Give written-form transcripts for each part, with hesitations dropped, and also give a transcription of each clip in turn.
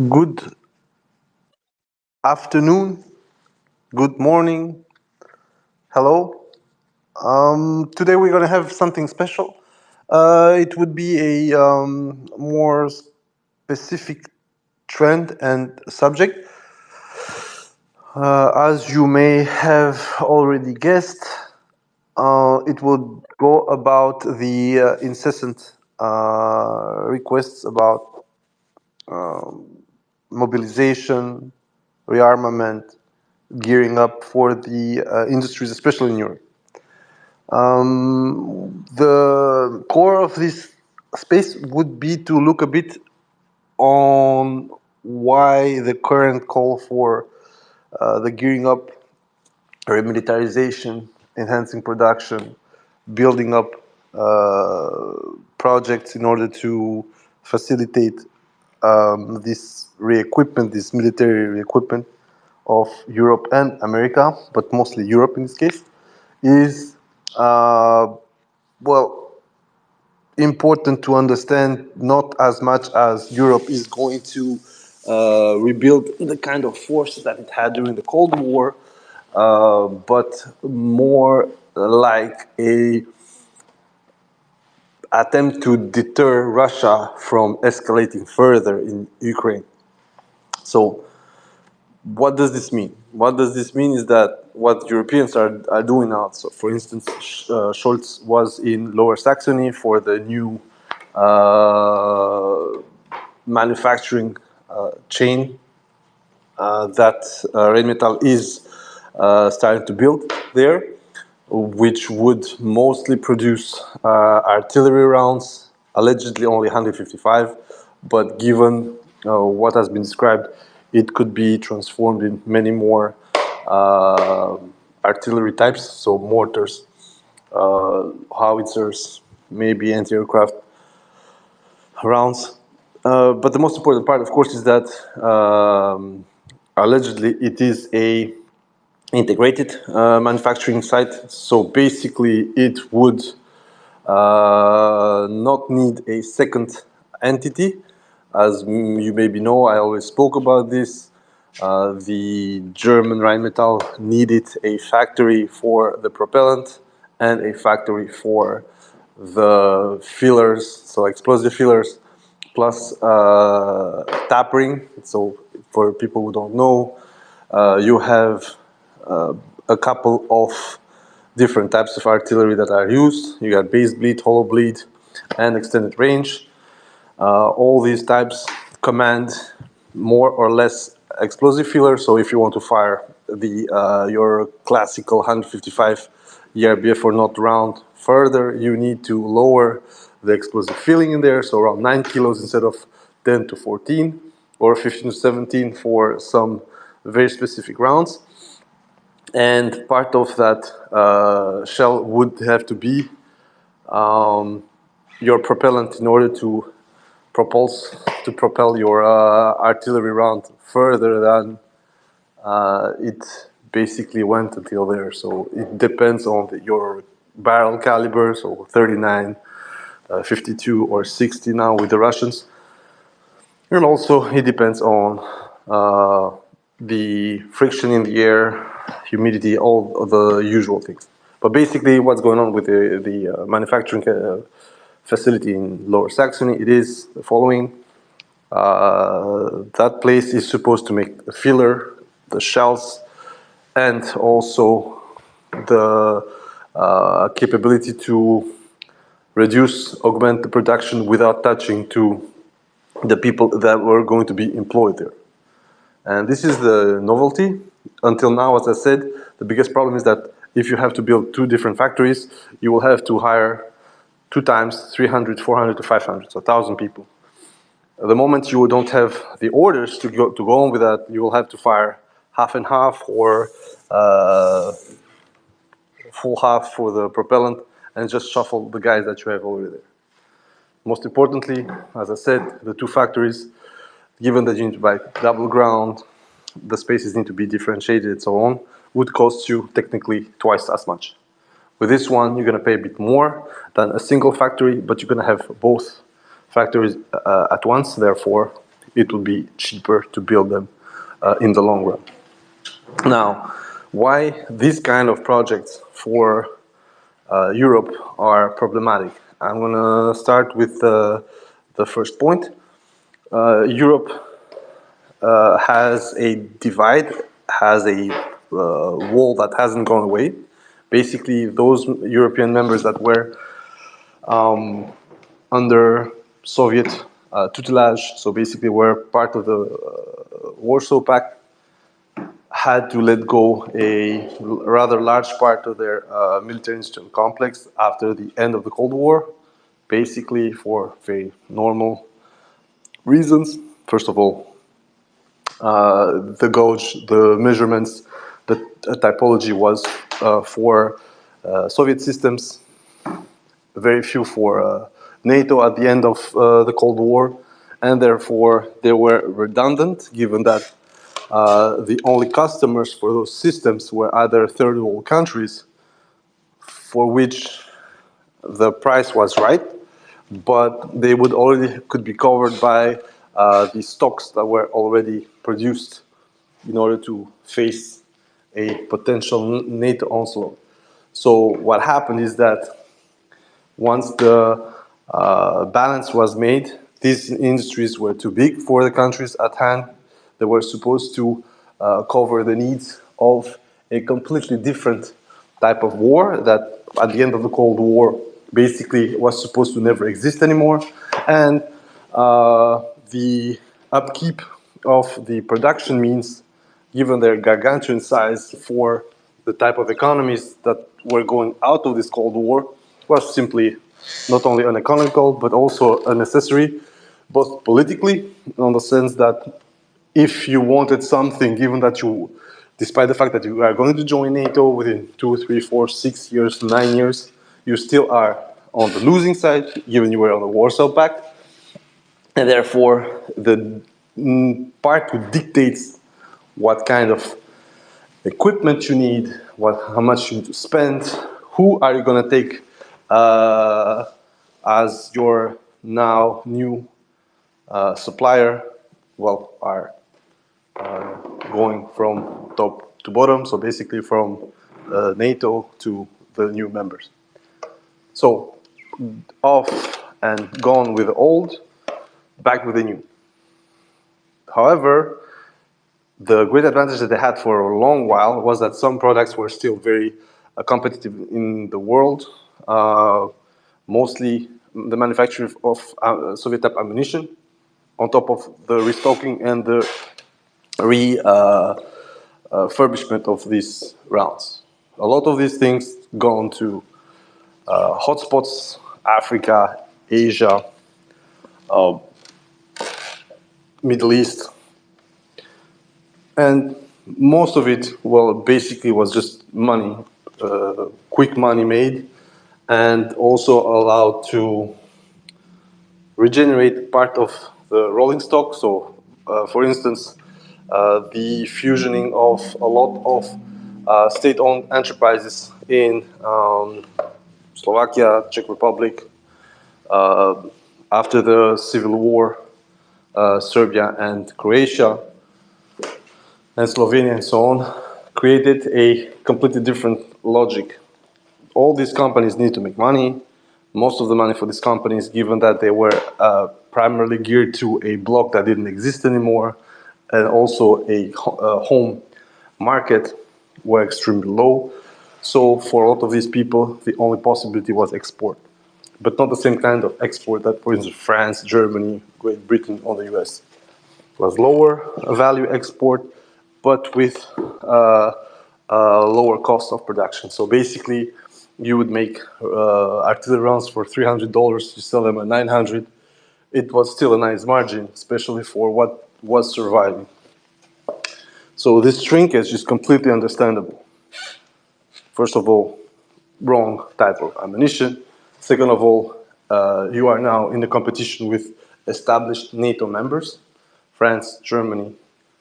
Good afternoon, good morning, hello. Today we're going to have something special. It would be a more specific trend and subject. As you may have already guessed, it would go about the incessant requests about mobilization, rearmament, gearing up for the industries, especially in Europe. The core of this space would be to look a bit on why the current call for the gearing up, remilitarization, enhancing production, building up projects in order to facilitate this re-equipment, this military re-equipment of Europe and America, but mostly Europe in this case, is well, important to understand, not as much as Europe is going to rebuild the kind of force that it had during the Cold War, but more like a attempt to deter Russia from escalating further in Ukraine. So what does this mean? What does this mean is that what Europeans are doing now. So, for instance, Scholz was in Lower Saxony for the new manufacturing chain that Rheinmetall is starting to build there, which would mostly produce artillery rounds, allegedly only 155, but given what has been described, it could be transformed in many more artillery types, so mortars, howitzers, maybe anti-aircraft rounds. But the most important part, of course, is that allegedly it is a integrated manufacturing site. So basically, it would not need a second entity. As you maybe know, I always spoke about this. The German Rheinmetall needed a factory for the propellant and a factory for the fillers, so explosive fillers, plus tappering. So for people who don't know, you have a couple of different types of artillery that are used. You got base bleed, hollow bleed, and extended range. All these types command more or less explosive filler. So if you want to fire your classical 155 ERBF or not round further, you need to lower the explosive filling in there. So around 9 kilos instead of 10 to 14 or 15 to 17 for some very specific rounds. And part of that shell would have to be your propellant in order to propel your artillery round further than it basically went until there. So it depends on your barrel caliber, so 39, 52 or 60 now with the Russians. And also it depends on the friction in the air, humidity, all of the usual things. But basically what's going on with the manufacturing facility in Lower Saxony, it is the following. That place is supposed to make the filler, the shells, and also the capability to augment the production without touching to the people that were going to be employed there. And this is the novelty. Until now, as I said, the biggest problem is that if you have to build two different factories, you will have to hire 2 times 300, 400 to 500, so 1,000 people. The moment you don't have the orders to go on with that, you will have to fire half and half or full half for the propellant and just shuffle the guys that you have already there. Most importantly, as I said, the two factories, given that you need to buy double ground, the spaces need to be differentiated and so on, would cost you technically twice as much. With this one, you're going to pay a bit more than a single factory, but you're going to have both factories at once. Therefore, it would be cheaper to build them in the long run. Now, why these kind of projects for Europe are problematic? I'm going to start with the first point. Europe has a divide, has a wall that hasn't gone away. Basically, those European members that were under Soviet tutelage, so basically were part of the Warsaw Pact, had to let go a rather large part of their military industrial complex after the end of the Cold War, basically for very normal reasons. First of all, the gauge, the measurements, the typology was for Soviet systems, very few for NATO at the end of the Cold War, and therefore they were redundant, given that the only customers for those systems were either third world countries, for which the price was right, but they would already could be covered by the stocks that were already produced in order to face a potential NATO onslaught. So what happened is that once the balance was made, these industries were too big for the countries at hand. They were supposed to cover the needs of a completely different type of war that at the end of the Cold War basically was supposed to never exist anymore. And the upkeep of the production means, given their gargantuan size for the type of economies that were going out of this Cold War, was simply not only uneconomical, but also unnecessary, both politically, in the sense that if you wanted something, given that you, despite the fact that you are going to join NATO within 2, 3, 4, 6 years, 9 years, you still are on the losing side, given you were on the Warsaw Pact, and therefore the part who dictates what kind of equipment you need, how much you need to spend, who are you going to take as your now new supplier, well, are going from top to bottom, so basically from NATO to the new members. So off and gone with the old, back with the new. However, the great advantage that they had for a long while was that some products were still very competitive in the world, mostly the manufacture of Soviet type ammunition, on top of the restocking and the refurbishment of these rounds. A lot of these things gone to hotspots, Africa, Asia, Middle East, and most of it, well, basically was just money, quick money made, and also allowed to regenerate part of the rolling stock. So, for instance, the fusioning of a lot of state-owned enterprises in Slovakia, Czech Republic, after the civil war, Serbia and Croatia, and Slovenia and so on, created a completely different logic. All these companies need to make money. Most of the money for these companies, given that they were primarily geared to a bloc that didn't exist anymore, and also a home market, were extremely low. So for a lot of these people, the only possibility was export. But not the same kind of export that, for instance, France, Germany, Great Britain, or the US. It was lower value export, but with lower cost of production. So basically, you would make artillery rounds for $300, you sell them at $900. It was still a nice margin, especially for what was surviving. So this shrinkage is completely understandable. First of all, wrong type of ammunition. Second of all, you are now in a competition with established NATO members, France, Germany,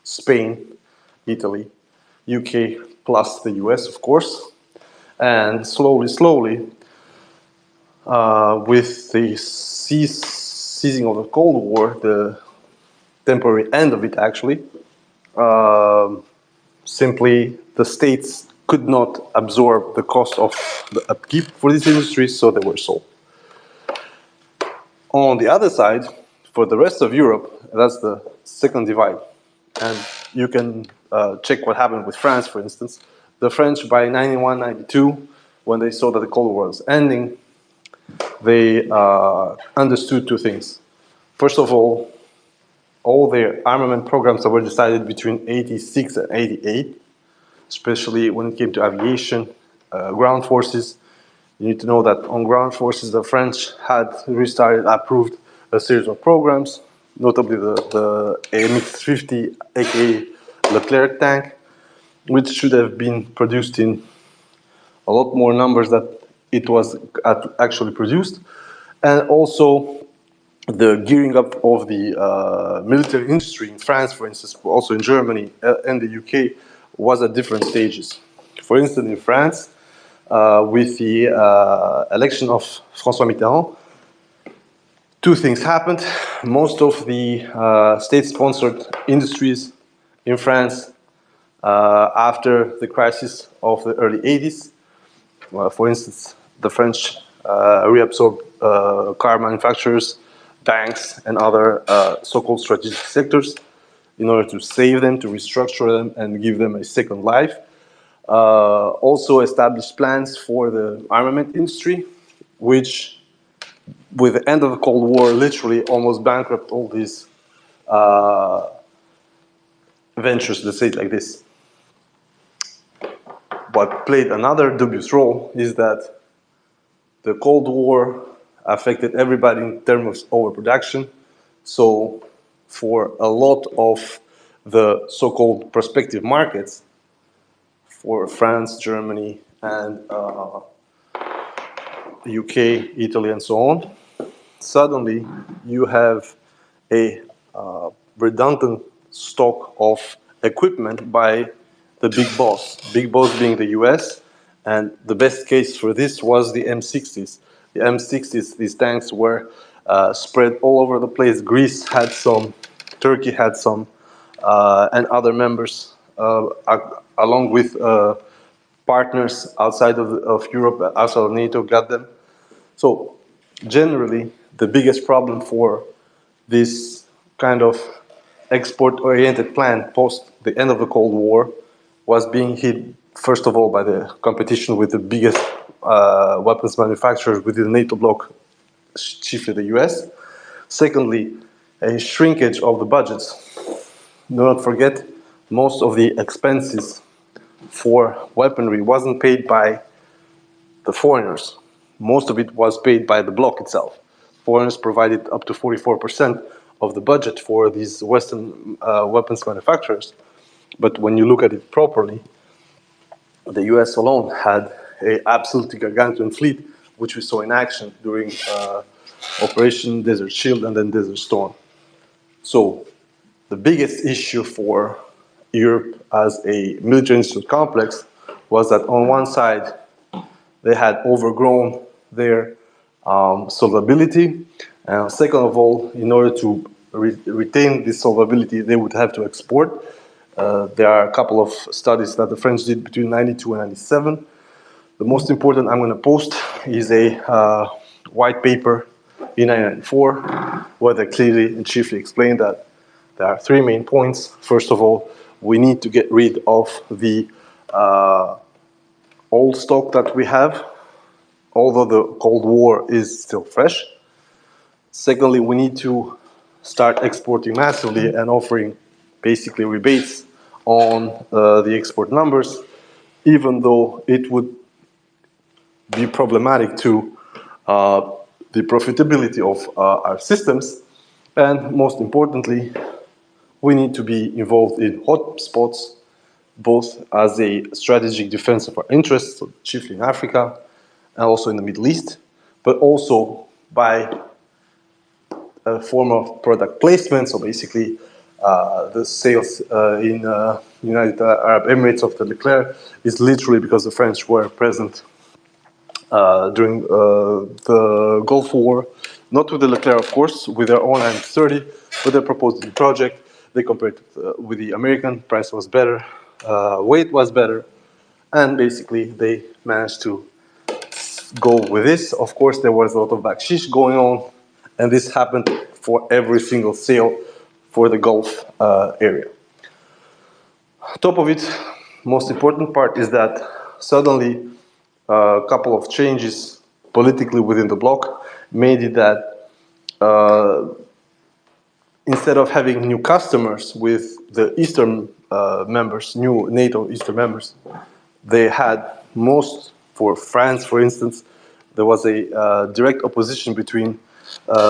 Spain, Italy, UK, plus the US, of course. And slowly, with the ceasing of the Cold War, the temporary end of it actually. Simply, the states could not absorb the cost of the upkeep for these industries, so they were sold. On the other side, for the rest of Europe, that's the second divide. And you can check what happened with France, for instance. The French, by 91, 92, when they saw that the Cold War was ending, they understood two things. First of all their armament programs that were decided between 86 and 88, especially when it came to aviation, ground forces. You need to know that on ground forces, the French had approved a series of programs, notably the AMX-50, aka Leclerc tank, which should have been produced in a lot more numbers that it was actually produced. And also the gearing up of the military industry in France, for instance, also in Germany and the UK, was at different stages. For instance, in France, with the election of François Mitterrand, two things happened. Most of the state-sponsored industries in France, after the crisis of the early 80s, for instance, the French reabsorbed car manufacturers, banks, and other so-called strategic sectors in order to save them, to restructure them, and give them a second life. Also established plans for the armament industry, which, with the end of the Cold War, literally almost bankrupt all these ventures, let's say it like this. What played another dubious role is that the Cold War affected everybody in terms of overproduction. So for a lot of the so-called prospective markets, for France, Germany, and UK, Italy, and so on, suddenly you have a redundant stock of equipment by the big boss being the US, and the best case for this was the M60s. The M60s, these tanks were spread all over the place. Greece had some, Turkey had some, and other members, along with partners outside of Europe, outside of NATO, got them. So generally, the biggest problem for this kind of export-oriented plan post the end of the Cold War was being hit, first of all, by the competition with the biggest weapons manufacturers within the NATO bloc, chiefly the US. Secondly, a shrinkage of the budgets. Do not forget, most of the expenses for weaponry wasn't paid by the foreigners. Most of it was paid by the bloc itself. Foreigners provided up to 44% of the budget for these Western weapons manufacturers. But when you look at it properly, the US alone had an absolutely gargantuan fleet, which we saw in action during Operation Desert Shield and then Desert Storm. So the biggest issue for Europe as a military industrial complex was that on one side, they had overgrown their solvability. And second of all, in order to retain this solvability, they would have to export. There are a couple of studies that the French did between 92 and 97. The most important I'm going to post is a white paper in 1994, where they clearly and chiefly explain that there are three main points. First of all, we need to get rid of the old stock that we have, although the Cold War is still fresh. Secondly, we need to start exporting massively and offering basically rebates on the export numbers, even though it would be problematic to the profitability of our systems. And most importantly, we need to be involved in hotspots, both as a strategic defense of our interests, so chiefly in Africa and also in the Middle East, but also by a form of product placement. So basically, the sales in United Arab Emirates of the Leclerc is literally because the French were present during the Gulf War Not with the Leclerc, of course, with their own M30, but they proposed the project. They compared it with the American. Price was better, weight was better, and basically they managed to go with this. Of course, there was a lot of backshish going on, and this happened for every single sale for the Gulf area. Top of it, most important part is that suddenly a couple of changes politically within the bloc made it that instead of having new customers with the Eastern members, new NATO Eastern members, they had most, for France, for instance, there was a direct opposition between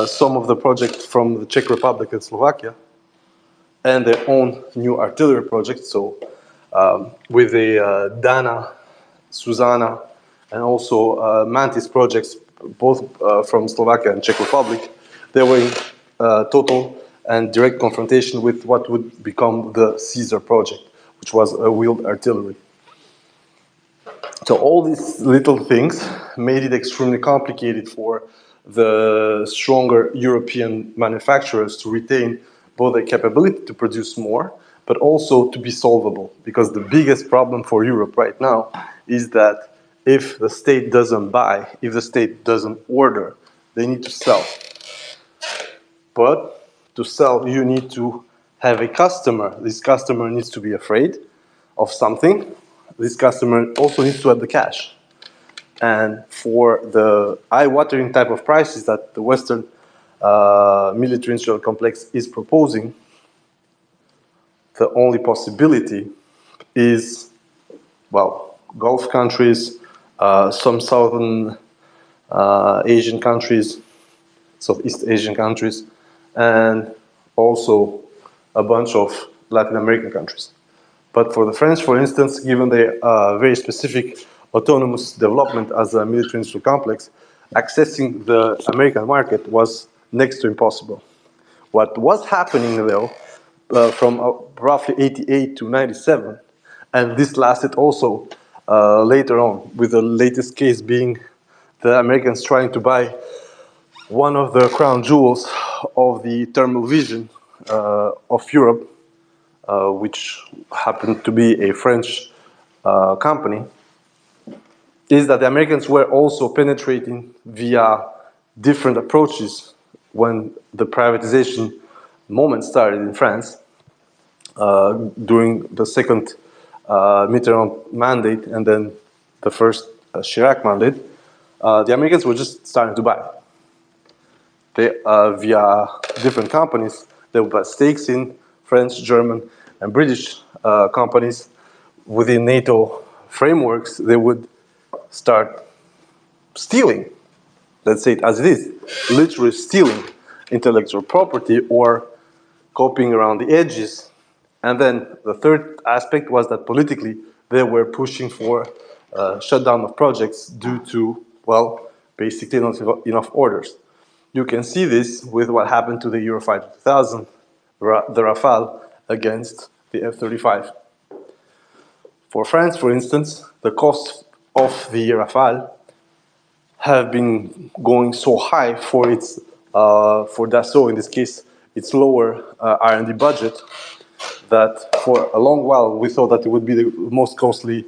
some of the projects from the Czech Republic and Slovakia and their own new artillery projects. So with the Dana, Susanna, and also Mantis projects, both from Slovakia and Czech Republic, they were in total and direct confrontation with what would become the Caesar project, which was a wheeled artillery. So all these little things made it extremely complicated for the stronger European manufacturers to retain both the capability to produce more, but also to be solvable. Because the biggest problem for Europe right now is that if the state doesn't buy, if the state doesn't order, they need to sell. But to sell, you need to have a customer. This customer needs to be afraid of something. This customer also needs to have the cash. And for the eye-watering type of prices that the Western military industrial complex is proposing, the only possibility is, well, Gulf countries, some Southern Asian countries, Southeast Asian countries, and also a bunch of Latin American countries. But for the French, for instance, given their very specific autonomous development as a military industrial complex, accessing the American market was next to impossible. What was happening, though, from roughly 88 to 97, and this lasted also later on, with the latest case being the Americans trying to buy one of the crown jewels of the thermal vision of Europe, which happened to be a French company, is that the Americans were also penetrating via different approaches when the privatization moment started in France during the second Mitterrand mandate and then the first Chirac mandate. The Americans were just starting to buy. They, via different companies, they would buy stakes in French, German, and British companies within NATO frameworks. They would start stealing, let's say it as it is, literally stealing intellectual property or copying around the edges. And then the third aspect was that politically they were pushing for shutdown of projects due to, well, basically not enough orders. You can see this with what happened to the Eurofighter 2000, the Rafale, against the F-35. For France, for instance, the cost of the Rafale have been going so high for its, for Dassault in this case, its lower R&D budget, that for a long while we thought that it would be the most costly,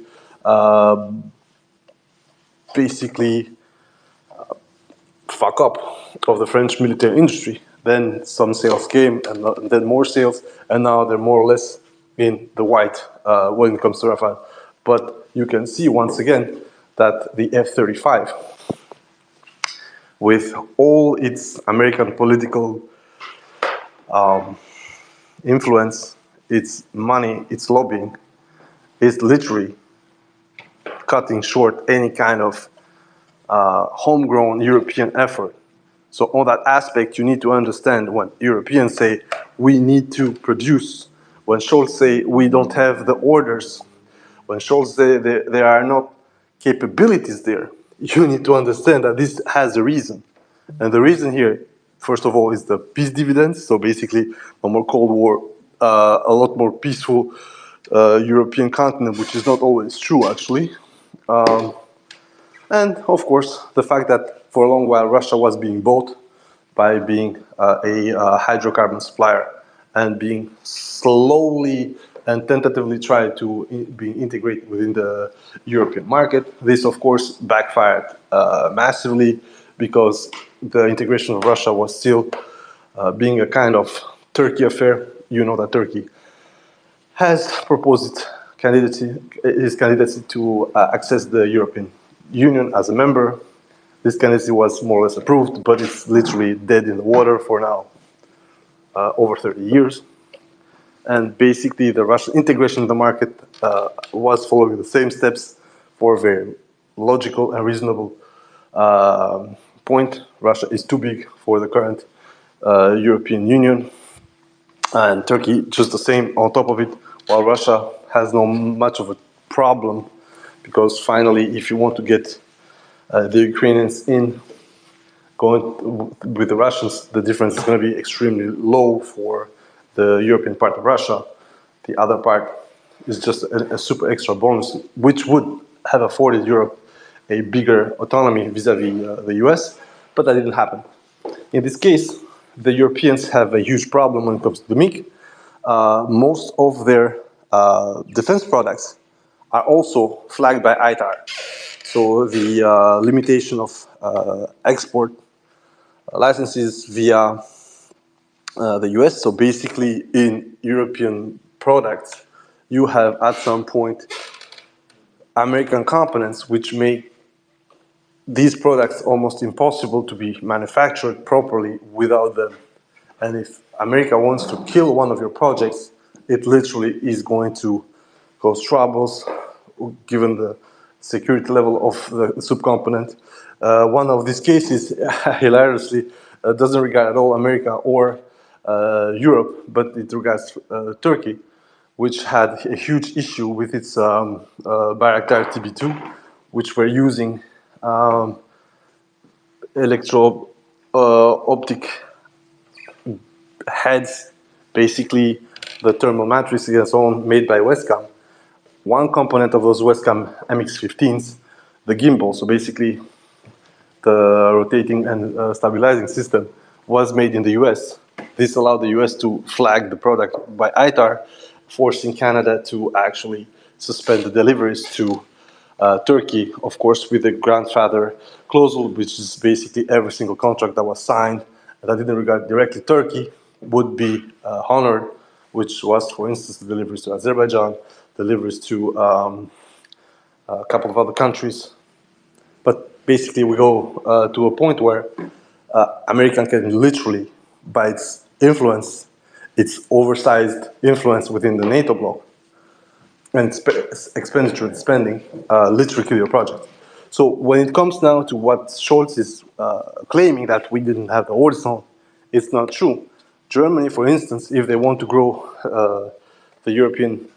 basically, fuck up of the French military industry. Then some sales came, and then more sales, and now they're more or less in the white when it comes to Rafale. But you can see once again that the F-35, with all its American political influence, its money, its lobbying, is literally cutting short any kind of homegrown European effort. So on that aspect, you need to understand when Europeans say, we need to produce, when Scholz say, we don't have the orders, when Scholz say there are not capabilities there, you need to understand that this has a reason. And the reason here, first of all, is the peace dividends. So basically, no more Cold War, a lot more peaceful European continent, which is not always true, actually. And of course, the fact that for a long while Russia was being bought by being a hydrocarbon supplier and being slowly and tentatively tried to be integrated within the European market. This, of course, backfired massively because the integration of Russia was still being a kind of Turkey affair. You know that Turkey has proposed his candidacy to access the European Union as a member. This candidacy was more or less approved, but it's literally dead in the water for now, over 30 years. And basically, the Russian integration of the market was following the same steps for a very logical and reasonable point. Russia is too big for the current European Union, and Turkey just the same on top of it, while Russia has no much of a problem, because finally, if you want to get the Ukrainians in, going with the Russians, the difference is going to be extremely low for the European part of Russia. The other part is just a super extra bonus, which would have afforded Europe a bigger autonomy vis-a-vis the US, but that didn't happen. In this case, the Europeans have a huge problem when it comes to the MiG. Most of their defense products are also flagged by ITAR. So the limitation of export licenses via the US. So basically, in European products, you have at some point American components which make these products almost impossible to be manufactured properly without them. And if America wants to kill one of your projects, it literally is going to cause troubles given the security level of the subcomponent. One of these cases, hilariously, doesn't regard at all America or Europe, but it regards Turkey, which had a huge issue with its Bayraktar TB2, which were using electro-optic heads, basically the thermal matrices and so on, made by Westcam. One component of those Westcam MX-15s, the gimbal, so basically the rotating and stabilizing system, was made in the US. This allowed the US to flag the product by ITAR, forcing Canada to actually suspend the deliveries to Turkey, of course, with the grandfather clause, which is basically every single contract that was signed that didn't regard directly Turkey would be honored, which was, for instance, the deliveries to Azerbaijan, deliveries to a couple of other countries. But basically, we go to a point where America can literally, by its influence, its oversized influence within the NATO bloc, and expenditure and spending, literally kill your project. So when it comes now to what Scholz is claiming that we didn't have the orders on, it's not true. Germany, for instance, if they want to grow the European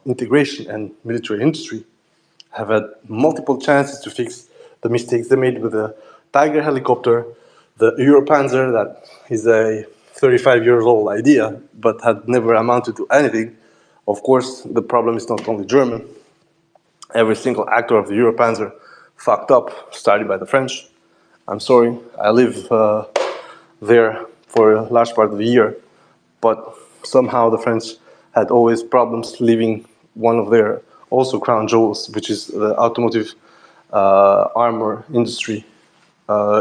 integration and military industry, have had multiple chances to fix the mistakes they made with the Tiger helicopter, the Europanzer, that is a 35-year-old idea, but had never amounted to anything. Of course, the problem is not only German. Every single actor of the Europanzer fucked up, started by the French. I'm sorry, I live there for a large part of the year, but somehow the French had always problems leaving one of their also crown jewels, which is the automotive armor industry,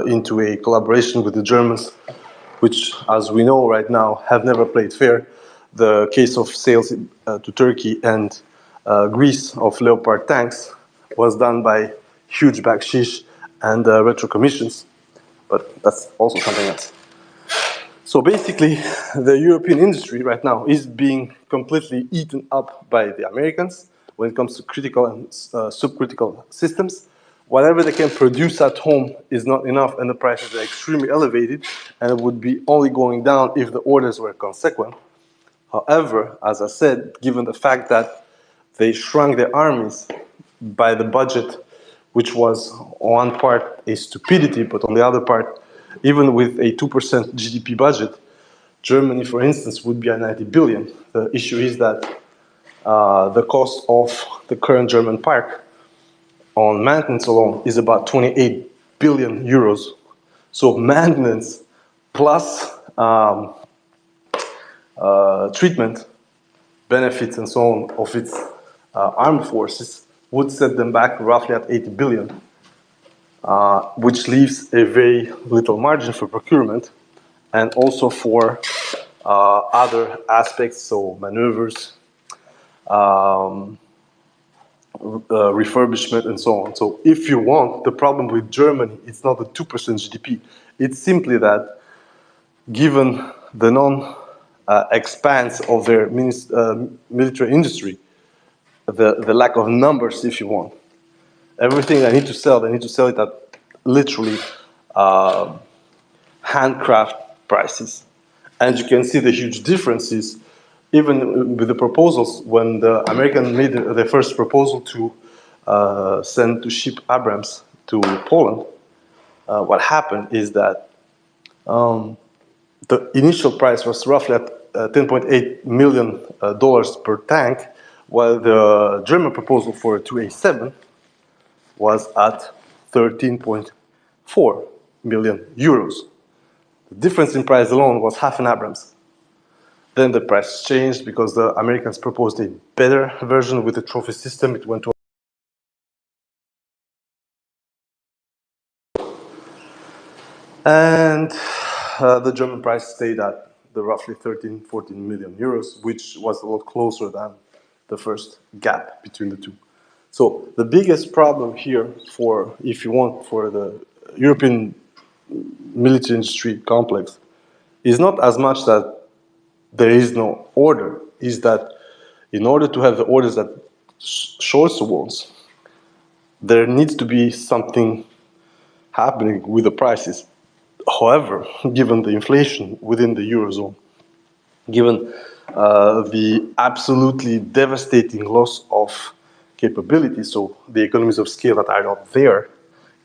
into a collaboration with the Germans, which, as we know right now, have never played fair. The case of sales to Turkey and Greece of Leopard tanks was done by huge backshish and retro commissions, but that's also something else. So basically, the European industry right now is being completely eaten up by the Americans when it comes to critical and subcritical systems. Whatever they can produce at home is not enough, and the prices are extremely elevated, and it would be only going down if the orders were consequent. However, as I said, given the fact that they shrunk their armies by the budget, which was on one part a stupidity, but on the other part, even with a 2% GDP budget, Germany, for instance, would be at 90 billion. The issue is that the cost of the current German park on maintenance alone is about 28 billion euros. So maintenance plus treatment, benefits and so on of its armed forces would set them back roughly at 80 billion, which leaves a very little margin for procurement and also for other aspects, so maneuvers, refurbishment and so on. So if you want, the problem with Germany, it's not the 2% GDP. It's simply that given the non-expanse of their military industry, the lack of numbers, if you want, everything they need to sell it at literally handcraft prices. And you can see the huge differences even with the proposals. When the American made the first proposal to send to ship Abrams to Poland, what happened is that the initial price was roughly at $10.8 million per tank, while the German proposal for a 2A7 was at 13.4 million euros. The difference in price alone was half an Abrams. Then the price changed because the Americans proposed a better version with the trophy system. It went to and the German price stayed at the roughly 13, 14 million euros, which was a lot closer than the first gap between the two. So the biggest problem here for, if you want, for the European military industry complex is not as much that there is no order, is that in order to have the orders that Scholz wants, there needs to be something happening with the prices. However, given the inflation within the Eurozone, given the absolutely devastating loss of capability, so the economies of scale that are not there,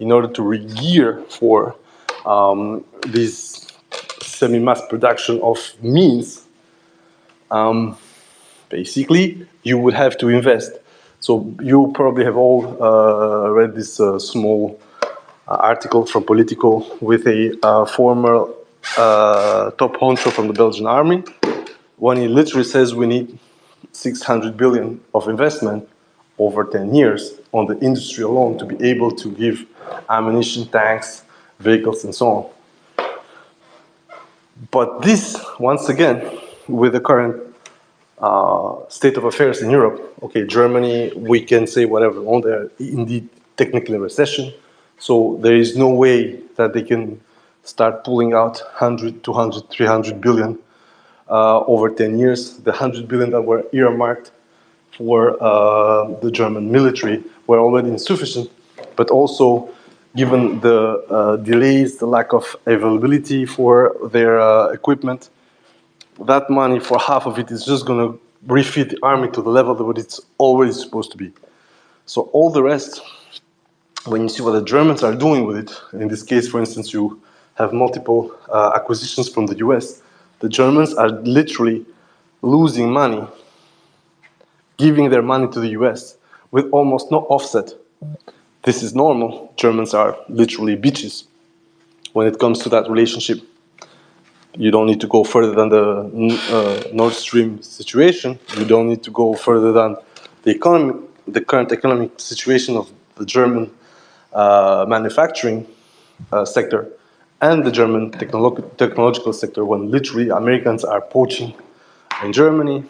in order to re-gear for this semi-mass production of means, basically, you would have to invest. So you probably have all read this small article from Politico with a former top honcho from the Belgian army, when he literally says we need 600 billion of investment over 10 years on the industry alone to be able to give ammunition, tanks, vehicles, and so on. But this, once again, with the current state of affairs in Europe, okay, Germany, we can say whatever on there, indeed technically a recession, so there is no way that they can start pulling out 100, 200, 300 billion over 10 years. The 100 billion that were earmarked for the German military were already insufficient, but also given the delays, the lack of availability for their equipment, that money, for half of it, is just going to refit the army to the level that it's already supposed to be. So all the rest, when you see what the Germans are doing with it, in this case, for instance, you have multiple acquisitions from the US, the Germans are literally losing money, giving their money to the US with almost no offset. This is normal. Germans are literally bitches when it comes to that relationship. You don't need to go further than the Nord Stream situation. You don't need to go further than the current economic situation of the German manufacturing sector and the German technological sector, when literally Americans are poaching in Germany,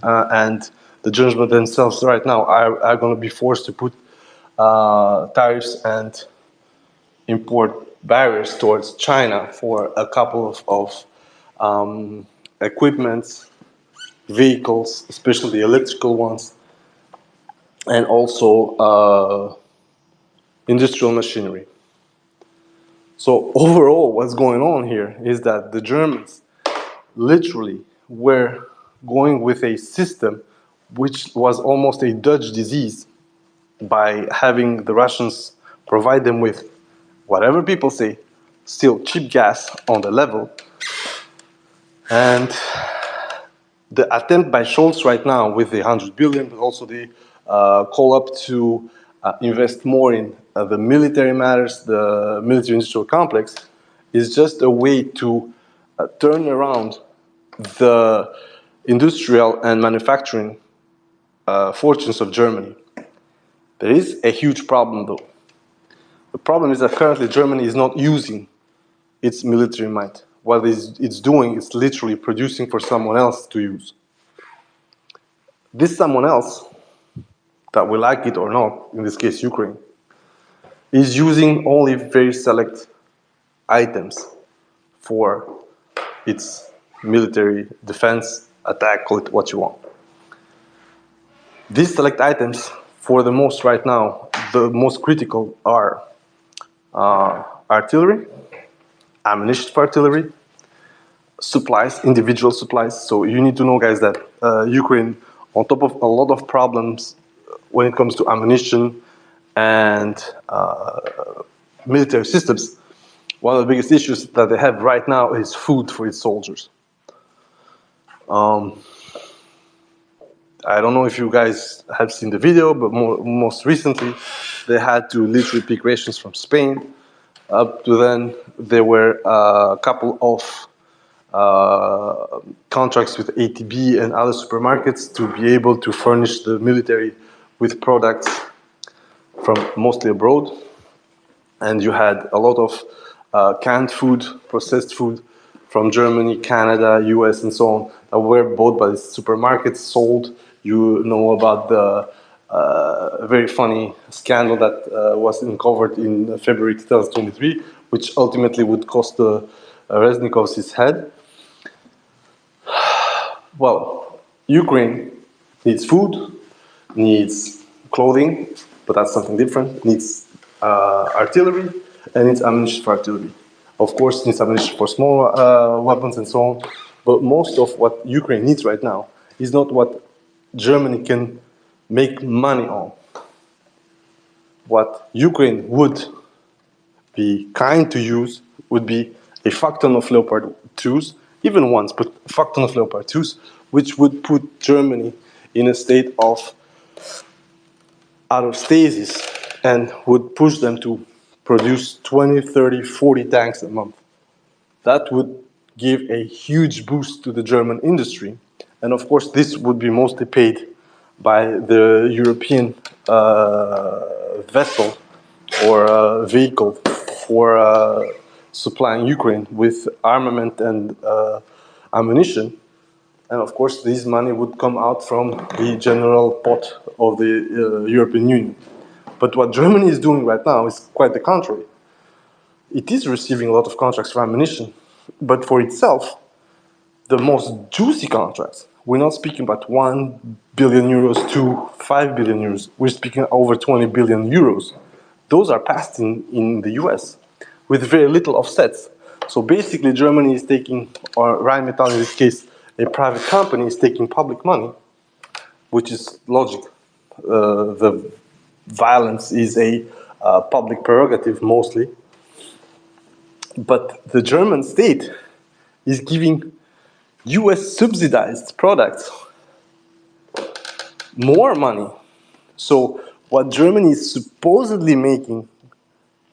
and the Germans themselves right now are going to be forced to put tariffs and import barriers towards China for a couple of equipments, vehicles, especially the electrical ones, and also industrial machinery. So overall, what's going on here is that the Germans literally were going with a system which was almost a Dutch disease, by having the Russians provide them with, whatever people say, still cheap gas on the level. And the attempt by Scholz right now with the 100 billion, but also the call up to invest more in the military matters, the military industrial complex, is just a way to turn around the industrial and manufacturing fortunes of Germany. There is a huge problem, though. The problem is that currently Germany is not using its military might. What it's doing is literally producing for someone else to use. This someone else, that we like it or not, in this case Ukraine, is using only very select items for its military defense, attack, call it what you want. These select items, for the most right now, the most critical are artillery, ammunition for artillery, supplies, individual supplies. So you need to know, guys, that Ukraine, on top of a lot of problems when it comes to ammunition and military systems, one of the biggest issues that they have right now is food for its soldiers. I don't know if you guys have seen the video, but most recently they had to literally pick rations from Spain. Up to then, there were a couple of contracts with ATB and other supermarkets to be able to furnish the military with products from mostly abroad. And you had a lot of canned food, processed food from Germany, Canada, US, and so on that were bought by the supermarkets, sold. You know about the very funny scandal that was uncovered in February 2023, which ultimately would cost Reznikov's his head. Well, Ukraine needs food, needs clothing, but that's something different, needs artillery, and needs ammunition for artillery. Of course, needs ammunition for small weapons and so on, but most of what Ukraine needs right now is not what Germany can make money on. What Ukraine would be kind to use would be a fuck ton of Leopard 2s, even once, but a fuck ton of Leopard 2s, which would put Germany in a state of out of stasis and would push them to produce 20, 30, 40 tanks a month. That would give a huge boost to the German industry. And of course, this would be mostly paid by the European vessel or vehicle for supplying Ukraine with armament and ammunition. And of course, this money would come out from the general pot of the European Union. But what Germany is doing right now is quite the contrary. It is receiving a lot of contracts for ammunition, but for itself, the most juicy contracts, we're not speaking about 1 billion euros to 5 billion euros. We're speaking over 20 billion euros. Those are passed in the US with very little offsets. So basically, Germany is taking, or Rheinmetall in this case, a private company is taking public money, which is logic. The violence is a public prerogative mostly. But the German state is giving US subsidized products more money. So what Germany is supposedly making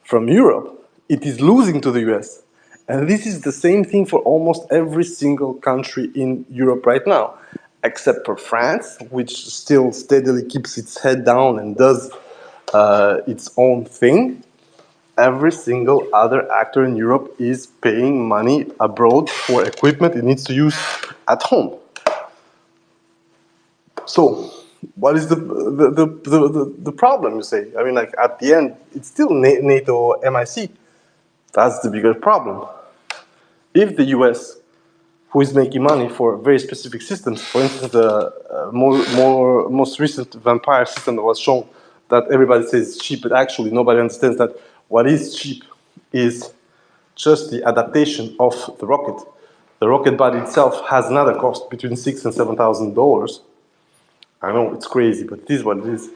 from Europe, it is losing to the US. And this is the same thing for almost every single country in Europe right now, except for France, which still steadily keeps its head down and does its own thing. Every single other actor in Europe is paying money abroad for equipment it needs to use at home. So, what is the problem, you say? I mean, like, at the end, it's still NATO MIC. That's the bigger problem. If the US, who is making money for very specific systems, for instance, the most recent vampire system that was shown, that everybody says is cheap, but actually nobody understands that what is cheap is just the adaptation of the rocket. The rocket body itself has another cost between $6,000 and $7,000. I know it's crazy, but it is what it is.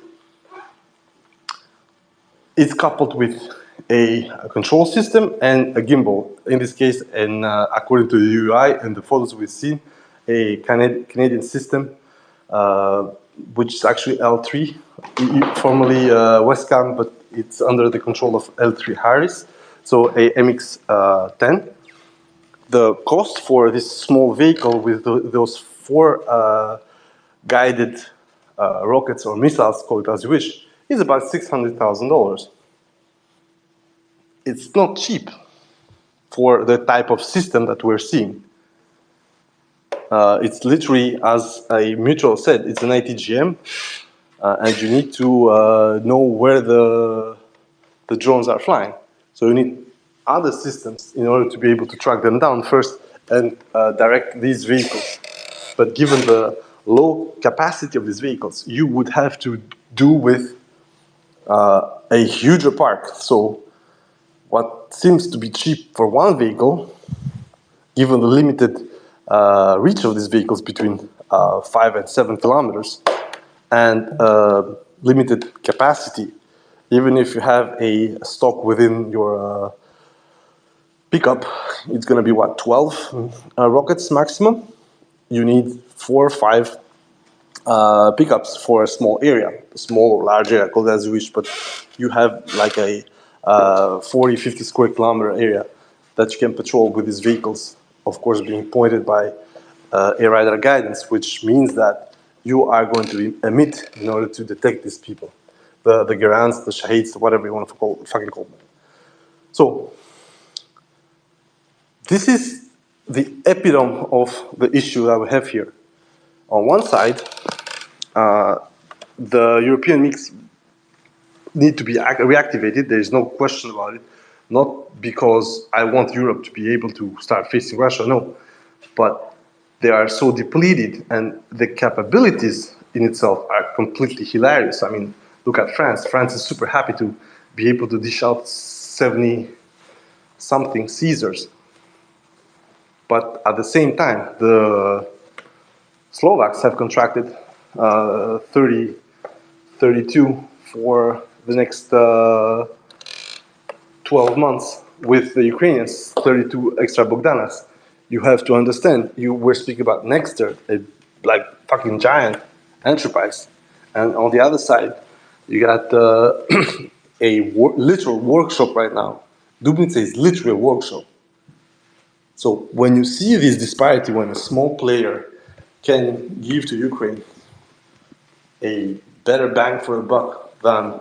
It's coupled with a control system and a gimbal. In this case, and according to the UI and the photos we've seen, a Canadian system, which is actually L3, formerly Westcam, but it's under the control of L3 Harris, so a MX-10. the cost for this small vehicle with those 4 guided rockets or missiles, call it as you wish, is about $600,000. It's not cheap for the type of system that we're seeing. It's literally, as a mutual said, it's an ITGM, and you need to know where the drones are flying. So you need other systems in order to be able to track them down first and direct these vehicles. But given the low capacity of these vehicles, you would have to do with a huger park. So what seems to be cheap for one vehicle, given the limited reach of these vehicles between 5 and 7 kilometers, and limited capacity, even if you have a stock within your pickup, it's going to be what, 12 rockets maximum? You need 4 or 5 pickups for a small area, small or large area, call it as you wish, but you have like a 40, 50 square kilometer area that you can patrol with these vehicles, of course being pointed by air radar guidance, which means that you are going to emit in order to detect these people, the Garans, the Shaheeds, whatever you want to fucking call them. So this is the epitome of the issue that we have here. On one side, the European MiGs need to be reactivated. There is no question about it. Not because I want Europe to be able to start facing Russia, no. But they are so depleted, and the capabilities in itself are completely hilarious. I mean, look at France. France is super happy to be able to dish out 70-something Caesars. But at the same time, the Slovaks have contracted 32 for the next 12 months with the Ukrainians, 32 extra Bogdanas. You have to understand, we're speaking about Nexter, a like fucking giant enterprise. And on the other side, you got literal workshop right now. Dubnica is literally a workshop. So when you see this disparity, when a small player can give to Ukraine a better bang for the buck than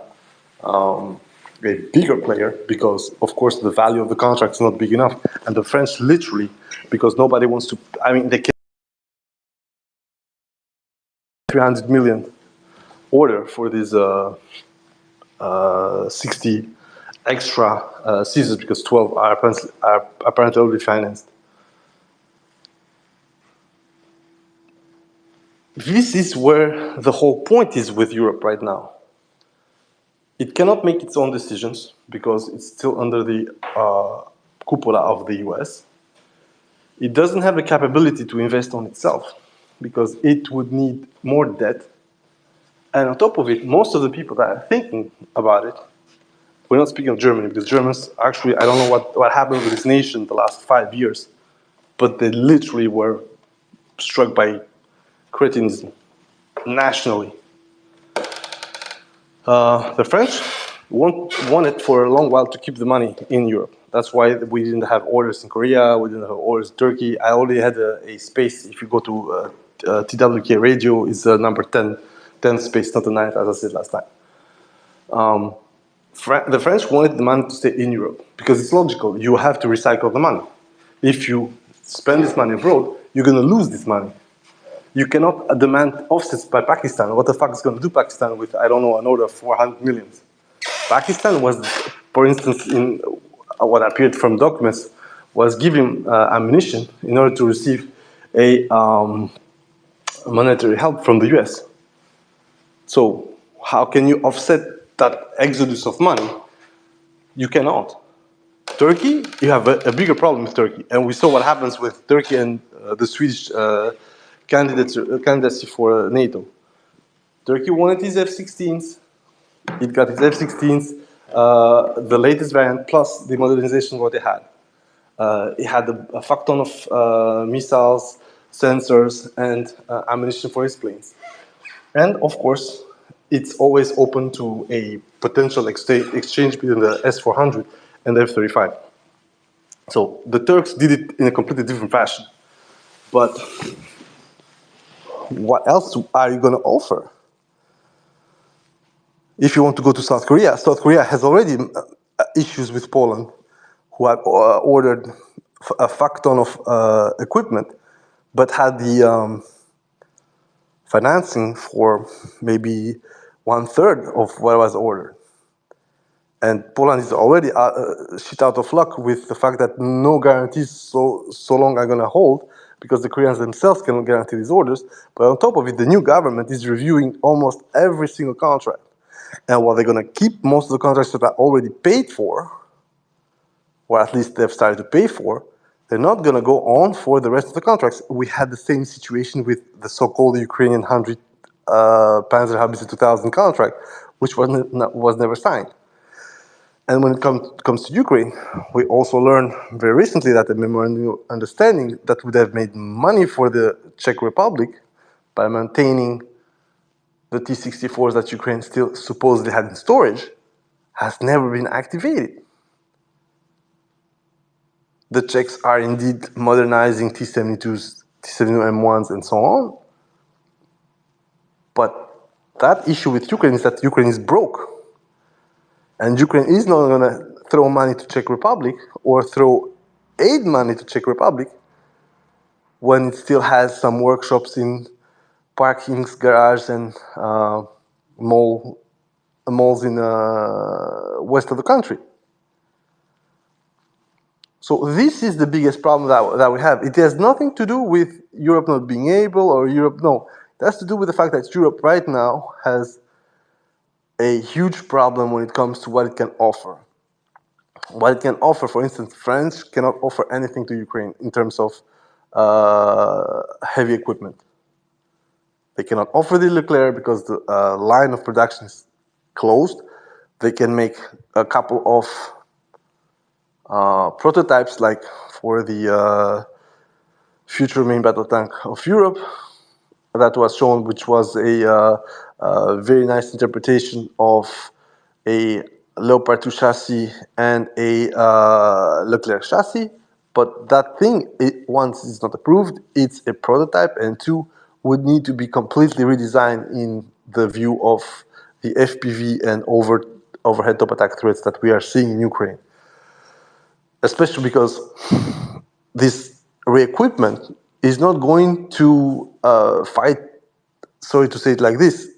a bigger player, because of course the value of the contract is not big enough, and the French literally, because nobody wants to, I mean, they can 300 million order for these 60 extra Caesars, because 12 are apparently already financed. This is where the whole point is with Europe right now. It cannot make its own decisions because it's still under the cupola of the US. It doesn't have the capability to invest on itself because it would need more debt. And on top of it, most of the people that are thinking about it, we're not speaking of Germany, because Germans, actually, I don't know what happened with this nation the last 5 years, but they literally were struck by cretinism nationally. The French wanted for a long while to keep the money in Europe. That's why we didn't have orders in Korea, we didn't have orders in Turkey. I already had a space. If you go to TWK radio, it's number 10 space, not the 9th, as I said last time. The French wanted the money to stay in Europe because it's logical. You have to recycle the money. If you spend this money abroad, you're going to lose this money. You cannot demand offsets by Pakistan. What the fuck is going to do Pakistan with, I don't know, an order of 400 million? Pakistan was, for instance, in what appeared from documents, was giving ammunition in order to receive a monetary help from the US. So how can you offset that exodus of money? You cannot. Turkey, you have a bigger problem with Turkey. And we saw what happens with Turkey and the Swedish candidacy for NATO. Turkey wanted its F-16s. It got its F-16s, the latest variant, plus the modernization of what it had. It had a fuck ton of missiles, sensors, and ammunition for its planes. And of course, it's always open to a potential exchange between the S-400 and the F-35. So the Turks did it in a completely different fashion. But what else are you going to offer? If you want to go to South Korea has already issues with Poland, who have ordered a fuck ton of equipment, but had the financing for maybe 1/3 of what was ordered. And Poland is already shit out of luck with the fact that no guarantees so long are going to hold, because the Koreans themselves cannot guarantee these orders. But on top of it, the new government is reviewing almost every single contract. And while they're going to keep most of the contracts that are already paid for, or at least they've started to pay for, they're not going to go on for the rest of the contracts. We had the same situation with the so-called Ukrainian 100 Panzer Haubitze 2000 contract, which was never signed. And when it comes to Ukraine, we also learned very recently that the memorandum of understanding that would have made money for the Czech Republic by maintaining the T-64s that Ukraine still supposedly had in storage has never been activated. The Czechs are indeed modernizing T-72s, T-72M1s, and so on. But that issue with Ukraine is that Ukraine is broke. And Ukraine is not going to throw money to Czech Republic or throw aid money to Czech Republic when it still has some workshops in parkings, garages, and malls in west of the country. So this is the biggest problem that we have. It has nothing to do with Europe not being able, or Europe, no. It has to do with the fact that Europe right now has a huge problem when it comes to what it can offer. What it can offer, for instance, France cannot offer anything to Ukraine in terms of heavy equipment. They cannot offer the Leclerc because the line of production is closed. They can make a couple of prototypes, like for the future main battle tank of Europe that was shown, which was a very nice interpretation of a Leopard 2 chassis and a Leclerc chassis. But that thing, once it's not approved, it's a prototype, and two, would need to be completely redesigned in the view of the FPV and overhead top attack threats that we are seeing in Ukraine. Especially because this re-equipment is not going to fight, sorry to say it like this,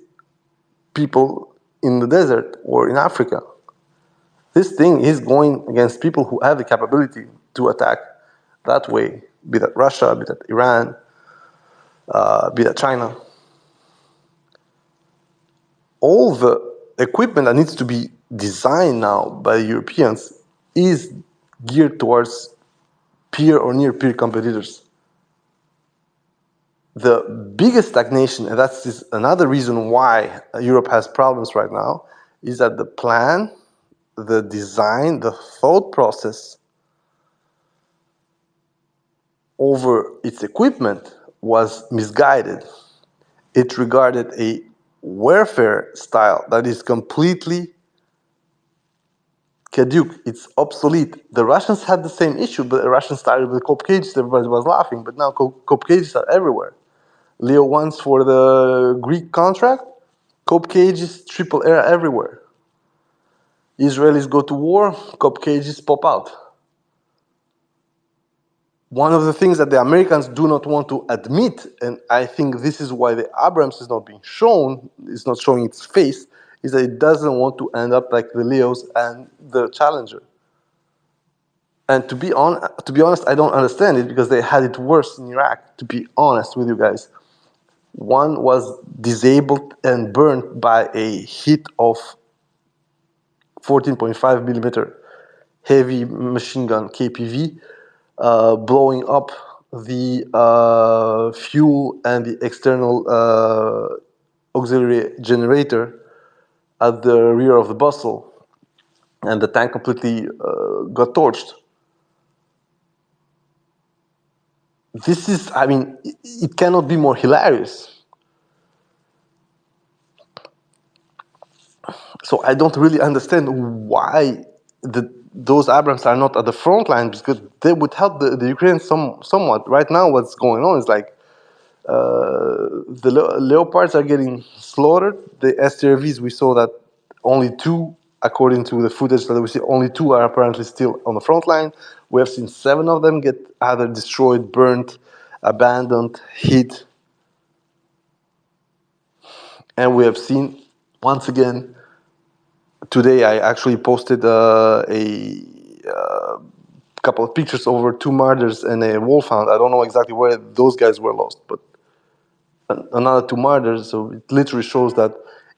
people in the desert or in Africa. This thing is going against people who have the capability to attack that way, be that Russia, be that Iran, be that China. All the equipment that needs to be designed now by the Europeans is geared towards peer or near peer competitors. The biggest stagnation, and that's another reason why Europe has problems right now, is that the plan, the design, the thought process over its equipment was misguided. It regarded a warfare style that is completely caduc. It's obsolete. The Russians had the same issue, but the Russians started with cope cages. Everybody was laughing, but now cope cages are everywhere. Leo 1s for the Greek contract, cope cages, triple air everywhere. Israelis go to war, cope cages pop out. One of the things that the Americans do not want to admit, and I think this is why the Abrams is not being shown, is not showing its face, is that it doesn't want to end up like the Leos and the Challenger. And to be honest, I don't understand it, because they had it worse in Iraq, to be honest with you guys. One was disabled and burned by a hit of 14.5 millimeter heavy machine gun KPV, blowing up the fuel and the external auxiliary generator at the rear of the bustle, and the tank completely got torched. This is, I mean, it cannot be more hilarious. So I don't really understand why those Abrams are not at the front line because they would help the Ukrainians somewhat. Right now, what's going on is like the Leopards are getting slaughtered. The STRVs, we saw that only two, according to the footage that we see, only two are apparently still on the front line. We have seen 7 of them get either destroyed, burnt, abandoned, hit. And we have seen, once again, today I actually posted a couple of pictures over 2 martyrs and a wolfhound. I don't know exactly where those guys were lost, but another 2 martyrs. So it literally shows that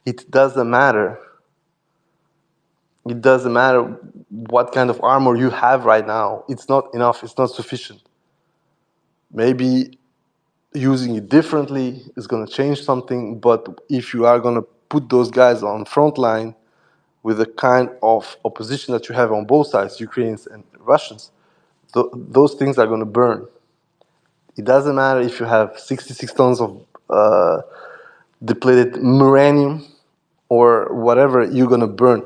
it doesn't matter. It doesn't matter what kind of armor you have right now. It's not enough. It's not sufficient. Maybe using it differently is going to change something. But if you are going to put those guys on front line with the kind of opposition that you have on both sides, Ukrainians and Russians, those things are going to burn. It doesn't matter if you have 66 tons of depleted uranium or whatever, you're going to burn.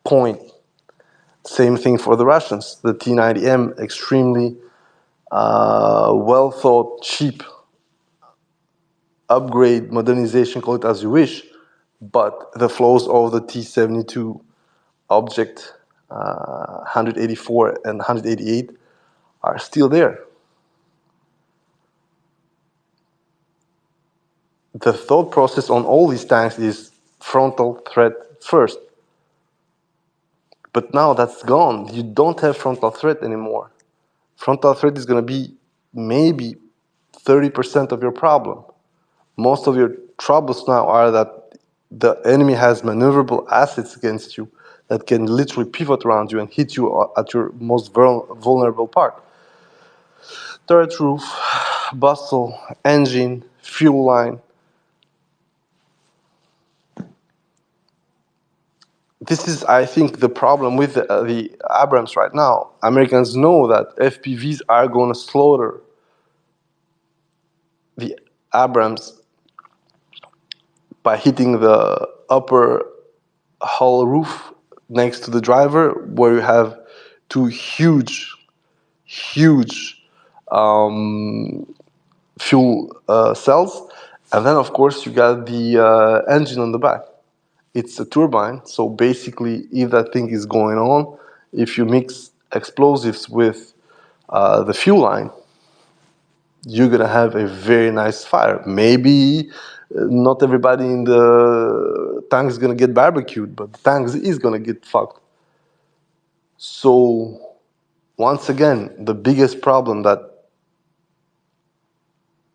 Point. Same thing for the Russians. The T-90M, extremely well thought, cheap upgrade, modernization, call it as you wish, but the flaws of the T-72 object 184 and 188 are still there. The thought process on all these tanks is frontal threat first. But now that's gone. You don't have frontal threat anymore. Frontal threat is going to be maybe 30% of your problem. Most of your troubles now are that the enemy has maneuverable assets against you that can literally pivot around you and hit you at your most vulnerable part. Turret roof, bustle, engine, fuel line. This is, I think, the problem with the Abrams right now. Americans know that FPVs are going to slaughter the Abrams by hitting the upper hull roof next to the driver, where you have 2 huge fuel cells. And then, of course, you got the engine on the back. It's a turbine, so basically, if that thing is going on, if you mix explosives with the fuel line, you're gonna have a very nice fire. Maybe not everybody in the tank is gonna get barbecued, but the tank is gonna get fucked. So, once again, the biggest problem that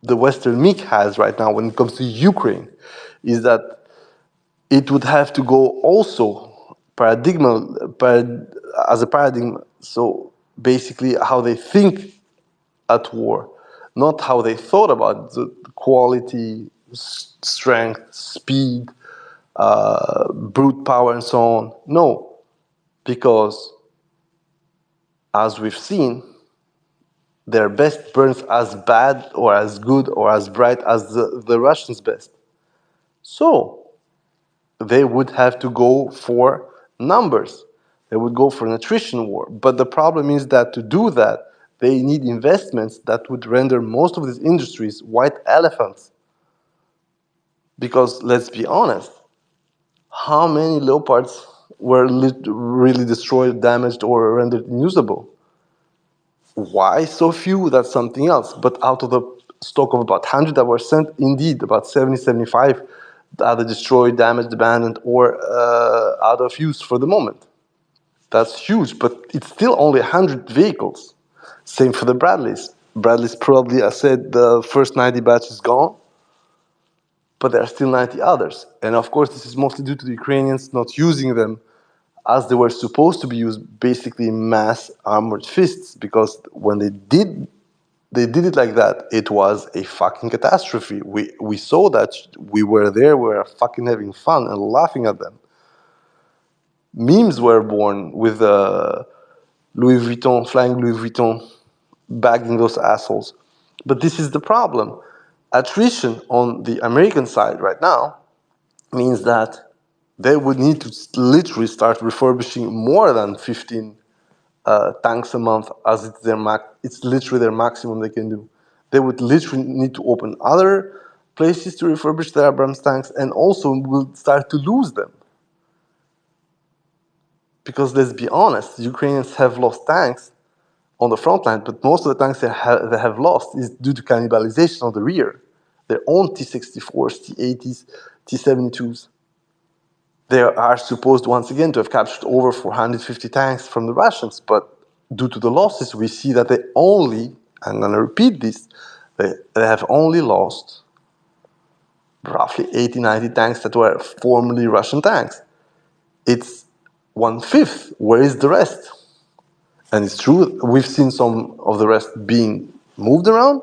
the Western MiG has right now when it comes to Ukraine is that it would have to go also as a paradigm. So basically, how they think at war, not how they thought about the quality, strength, speed, brute power, and so on. No, because as we've seen, their best burns as bad or as good or as bright as the Russians' best. So they would have to go for numbers. They would go for an attrition war. But the problem is that to do that, they need investments that would render most of these industries white elephants. Because let's be honest, how many Leopards were really destroyed, damaged, or rendered unusable? Why so few? That's something else. But out of the stock of about 100 that were sent, indeed, about 70, 75 either destroyed, damaged, abandoned, or out of use for the moment. That's huge, but it's still only 100 vehicles. Same for the Bradleys. Bradleys probably, I said, the first 90 batch is gone, but there are still 90 others. And of course, this is mostly due to the Ukrainians not using them as they were supposed to be used, basically mass armored fists, because when they did it like that, it was a fucking catastrophe. We saw that, we were there, we were fucking having fun and laughing at them. Memes were born with Louis Vuitton, flying Louis Vuitton, bagging those assholes. But this is the problem. Attrition on the American side right now means that they would need to literally start refurbishing more than 15 tanks a month as it's literally their maximum they can do. They would literally need to open other places to refurbish their Abrams tanks, and also will start to lose them. Because let's be honest, Ukrainians have lost tanks on the front line, but most of the tanks they have lost is due to cannibalization on the rear. Their own T-64s, T-80s, T-72s. They are supposed, once again, to have captured over 450 tanks from the Russians, but due to the losses, we see that they only, I'm going to repeat this, they have only lost roughly 80, 90 tanks that were formerly Russian tanks. It's 1/5. Where is the rest? And it's true, we've seen some of the rest being moved around,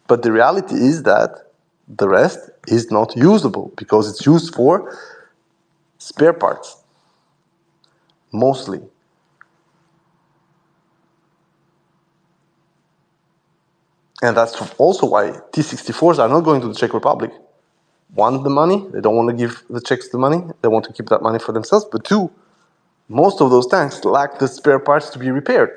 but the reality is that the rest is not usable because it's used for spare parts, mostly. And that's also why T-64s are not going to the Czech Republic. One, the money, they don't want to give the Czechs the money, they want to keep that money for themselves, but two, most of those tanks lack the spare parts to be repaired.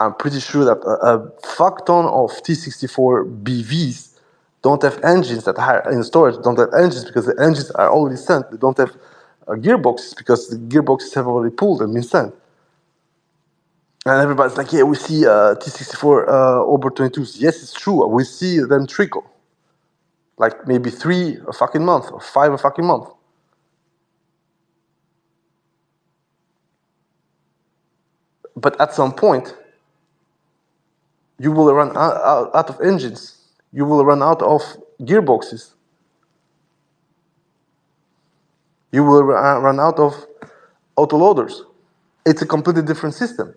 I'm pretty sure that a fuck ton of T-64 BVs don't have engines that are in storage, don't have engines because the engines are already sent. They don't have gearboxes because the gearboxes have already pulled and been sent. And everybody's like, yeah, we see T-64 Ober 22s. Yes, it's true. We see them trickle. Like maybe 3 a fucking month or 5 a fucking month. But at some point, you will run out of engines. You will run out of gearboxes. You will run out of autoloaders. It's a completely different system.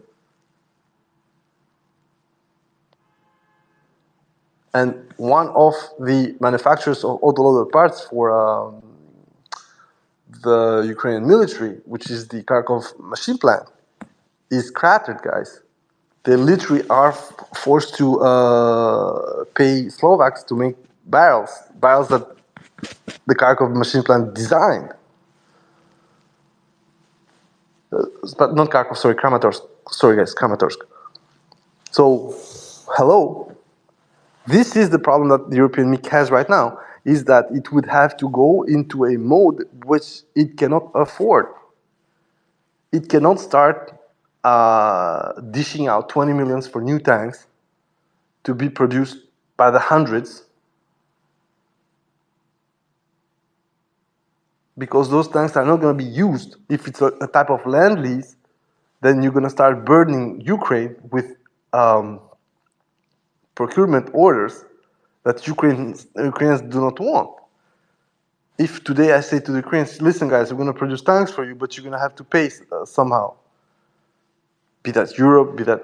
And one of the manufacturers of autoloader parts for the Ukrainian military, which is the Kharkov machine plant, is cratered, guys. They literally are forced to pay Slovaks to make barrels that the Kharkov machine plant designed. But not Kharkov, sorry, Kramatorsk. Sorry, guys, Kramatorsk. So, hello. This is the problem that the European MiG has right now, is that it would have to go into a mode which it cannot afford. It cannot start dishing out 20 millions for new tanks to be produced by the hundreds, because those tanks are not going to be used. If it's a type of land lease, then you're going to start burdening Ukraine with procurement orders that Ukrainians do not want. If today I say to the Ukrainians, listen guys, we're going to produce tanks for you, but you're going to have to pay somehow. Be that Europe, be that...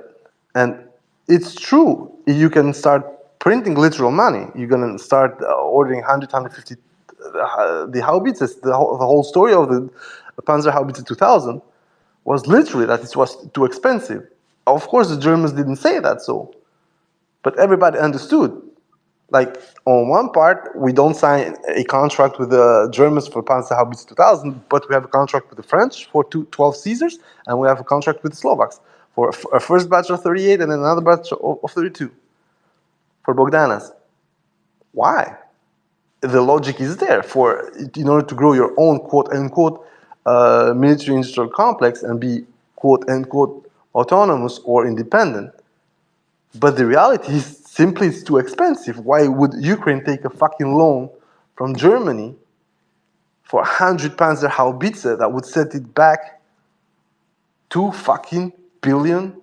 And it's true. You can start printing literal money. You're going to start ordering 100, 150 the howitzers. The whole story of the Panzer Haubitze 2000 was literally that it was too expensive. Of course, the Germans didn't say that so, but everybody understood. Like, on one part, we don't sign a contract with the Germans for Panzer Haubitze 2000, but we have a contract with the French for 12 Caesars, and we have a contract with the Slovaks for a first batch of 38 and another batch of 32 for Bogdanas. Why? The logic is there. In order to grow your own quote-unquote military industrial complex and be quote-unquote autonomous or independent. But the reality is simply it's too expensive. Why would Ukraine take a fucking loan from Germany for 100 Panzer Haubitze that would set it back 2 fucking billion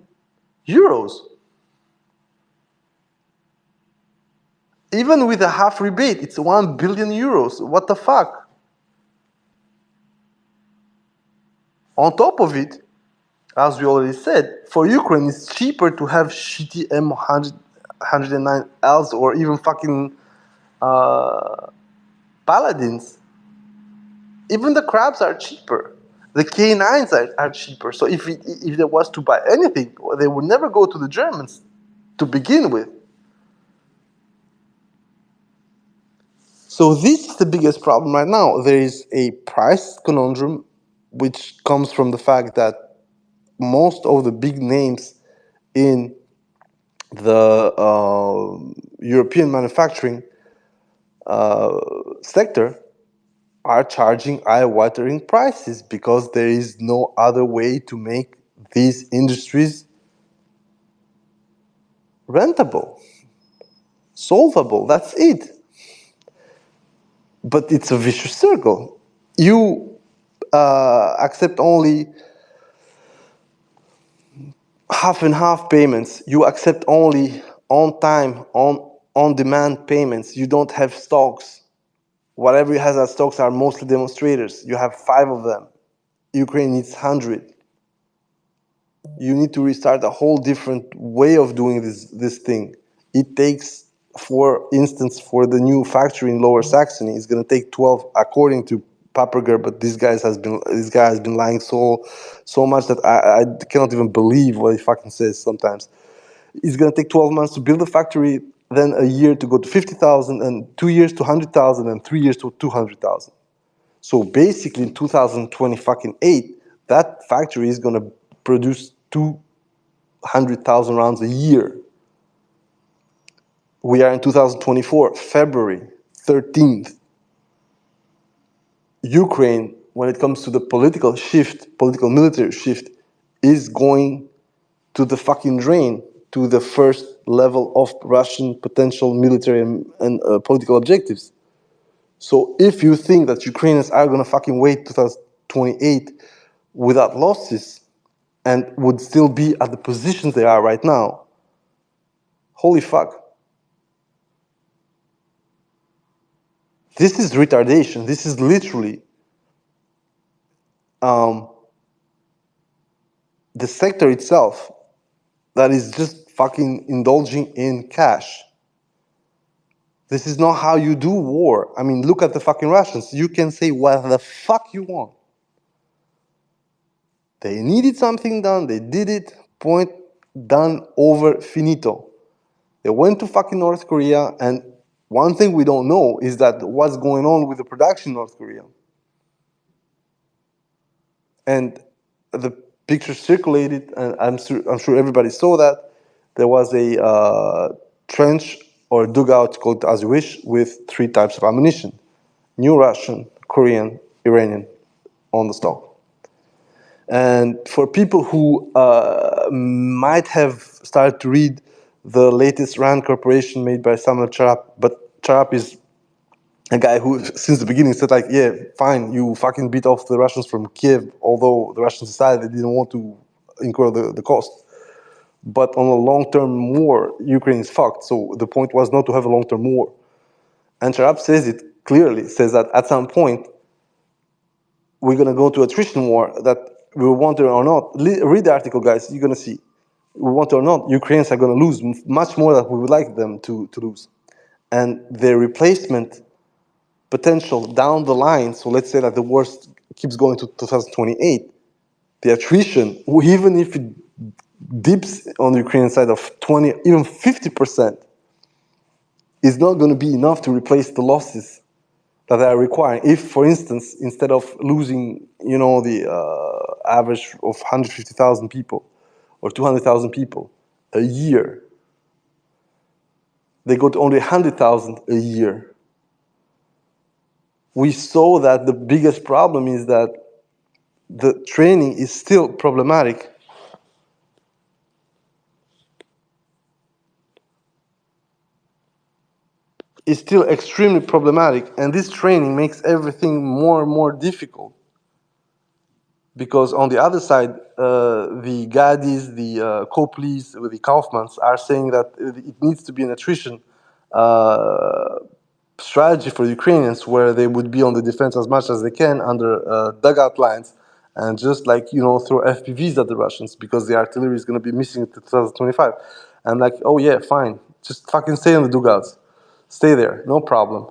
euros? Even with a half rebate, it's 1 billion euros. What the fuck? On top of it, as we already said, for Ukraine, it's cheaper to have shitty M109Ls or even fucking Paladins. Even the Crabs are cheaper. The K9s are cheaper. So if there was to buy anything, they would never go to the Germans to begin with. So this is the biggest problem right now. There is a price conundrum, which comes from the fact that most of the big names in the European manufacturing sector are charging eye-watering prices because there is no other way to make these industries rentable, solvable. That's it. But it's a vicious circle. You accept only half and half payments. You accept only on time, on demand payments. You don't have stocks. Whatever you have as stocks are mostly demonstrators. You have 5 of them. Ukraine needs 100. You need to restart a whole different way of doing this thing. It takes, for instance, for the new factory in Lower Saxony, it's going to take 12, according to Paperger, but this guy has been lying so much that I cannot even believe what he fucking says sometimes. It's going to take 12 months to build a factory, then a year to go to 50,000, and 2 years to 100,000, and 3 years to 200,000. So basically, in 2028, that factory is going to produce 200,000 rounds a year. We are in 2024, February 13th. Ukraine, when it comes to the political military shift, is going to the fucking drain, to the first level of Russian potential military and political objectives. So if you think that Ukrainians are going to fucking wait 2028 without losses and would still be at the positions they are right now, holy fuck. This is retardation. This is literally the sector itself that is just fucking indulging in cash. This is not how you do war. I mean, look at the fucking Russians. You can say what the fuck you want. They needed something done. They did it. Point, done, over, finito. They went to fucking North Korea, and one thing we don't know is that what's going on with the production in North Korea. And the picture circulated, and I'm sure everybody saw that. There was a trench or dugout, called as you wish, with 3 types of ammunition: new Russian, Korean, Iranian, on the stock. And for people who might have started to read the latest RAND corporation made by Samuel Charap, but Charap is a guy who, since the beginning, said like, yeah, fine, you fucking beat off the Russians from Kiev, although the Russians decided they didn't want to incur the cost. But on a long-term war, Ukraine is fucked. So the point was not to have a long-term war. And Charap says it clearly, says that at some point, we're going to go to attrition war, that we want it or not. Read the article, guys. You're going to see. We want it or not, Ukrainians are going to lose much more than we would like them to lose. And their replacement potential down the line, so let's say that the worst keeps going to 2028, the attrition, even if it dips on the Ukrainian side of 20, even 50%, is not going to be enough to replace the losses that they are requiring. If, for instance, instead of losing, the average of 150,000 people or 200,000 people a year, they go to only 100,000 a year. We saw that the biggest problem is that the training is still problematic. It's still extremely problematic, and this training makes everything more and more difficult. Because on the other side, the Gadis, the Koplis, the Kaufmans are saying that it needs to be an attrition strategy for the Ukrainians, where they would be on the defense as much as they can under dugout lines, and just throw FPVs at the Russians, because the artillery is going to be missing to 2025. I'm like, oh yeah, fine, just fucking stay on the dugouts, stay there, no problem,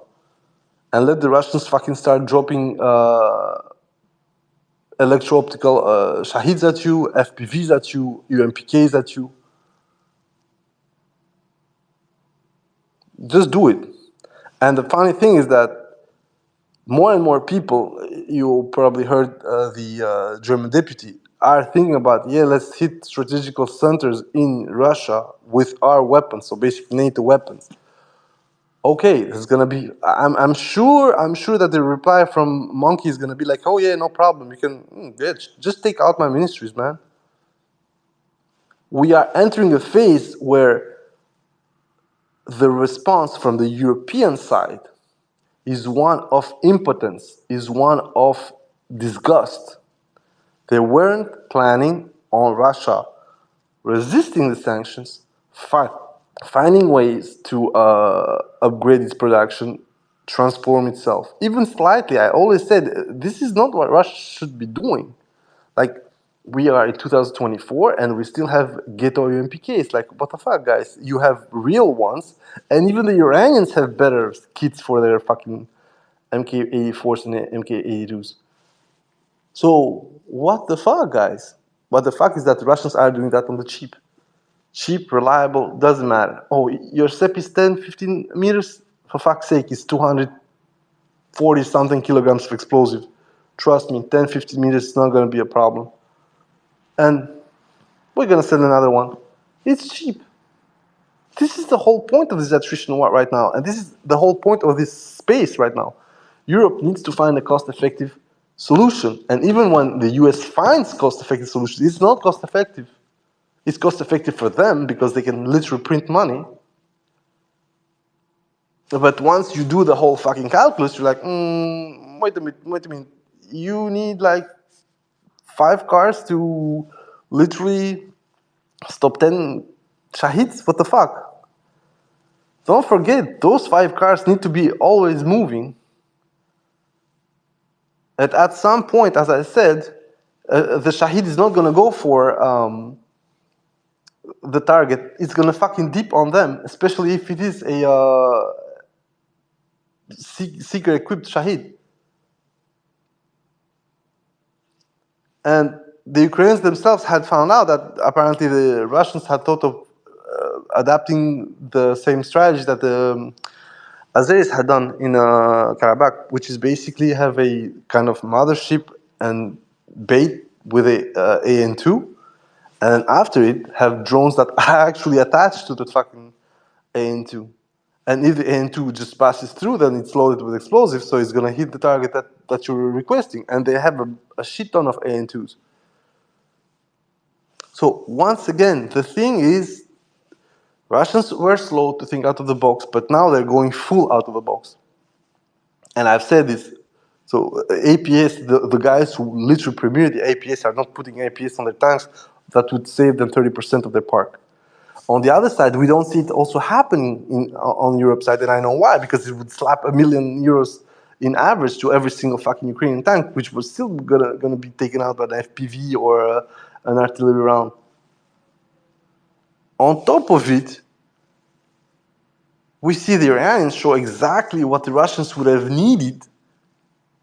and let the Russians fucking start dropping electro-optical Shahids at you, FPVs at you, UMPKs at you. Just do it. And the funny thing is that more and more people, you probably heard the German deputy are thinking about, yeah, let's hit strategical centers in Russia with our weapons, so basically NATO weapons. Okay, this is gonna be. I'm sure that the reply from Monkey is gonna be like, oh yeah, no problem. You can just take out my ministries, man. We are entering a phase where the response from the European side is one of impotence, is one of disgust. They weren't planning on Russia resisting the sanctions, finding ways to upgrade its production, transform itself. Even slightly, I always said, this is not what Russia should be doing. Like, we are in 2024 and we still have ghetto UMPKs. Like, what the fuck, guys? You have real ones, and even the Iranians have better kits for their fucking MK84s and MK82s. So, what the fuck, guys? What the fuck is that the Russians are doing that on the cheap? Cheap, reliable, doesn't matter. Oh, your SEP is 10, 15 meters? For fuck's sake, it's 240 something kilograms of explosive. Trust me, 10, 15 meters is not going to be a problem. And we're going to send another one. It's cheap. This is the whole point of this attrition war right now. And this is the whole point of this space right now. Europe needs to find a cost-effective solution. And even when the US finds cost-effective solutions, it's not cost-effective. It's cost-effective for them because they can literally print money. But once you do the whole fucking calculus, you're like, wait a minute. You need like 5 cars to literally stop 10 shahids? What the fuck? Don't forget, those 5 cars need to be always moving. And at some point, as I said, the shahid is not going to go for the target. It's going to fucking dip on them, especially if it is a seeker-equipped shahid. And the Ukrainians themselves had found out that apparently the Russians had thought of adapting the same strategy that the Azeris had done in Karabakh, which is basically have a kind of mothership and bait with a AN2, and after it have drones that are actually attached to the fucking AN2. And if the AN2 just passes through, then it's loaded with explosives, so it's going to hit the target that you're requesting. And they have a shit ton of AN2s. So once again, the thing is, Russians were slow to think out of the box, but now they're going full out of the box. And I've said this. So APS, the guys who literally premiered the APS are not putting APS on their tanks. That would save them 30% of their park. On the other side, we don't see it also happening on Europe's side, and I know why, because it would slap €1 million in average to every single fucking Ukrainian tank, which was still gonna be taken out by an FPV or an artillery round. On top of it, we see the Iranians show exactly what the Russians would have needed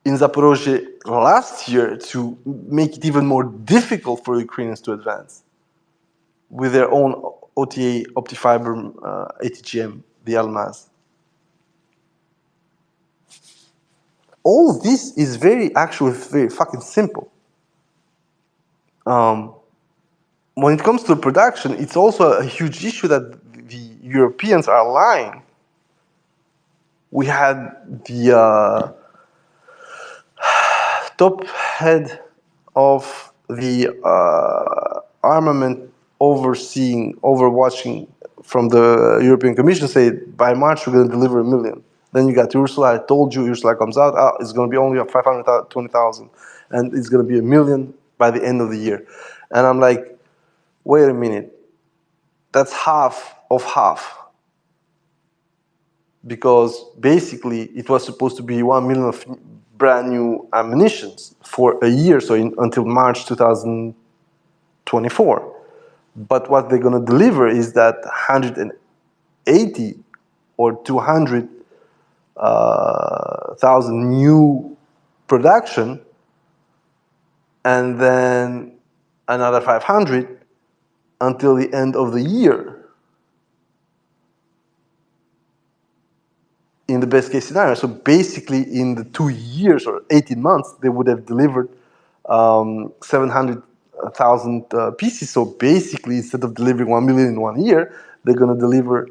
in Zaporozhye last year to make it even more difficult for Ukrainians to advance with their own OTA, Optifiber ATGM, the Almaz. All this is actually very fucking simple. When it comes to production, it's also a huge issue that the Europeans are lying. We had the top head of the armament overwatching from the European Commission say by March we're going to deliver 1 million. Then you got Ursula. I told you, Ursula comes out. It's going to be only 520,000, and it's going to be 1 million by the end of the year. And I'm like, wait a minute. That's half of half. Because basically it was supposed to be 1 million of brand new ammunition for a year, so until March 2024. But what they're going to deliver is that 180 or 200,000 new production, and then another 500 until the end of the year. In the best case scenario. So basically in the 2 years or 18 months, they would have delivered 700 pieces. So basically, instead of delivering 1 million in 1 year, they're going to deliver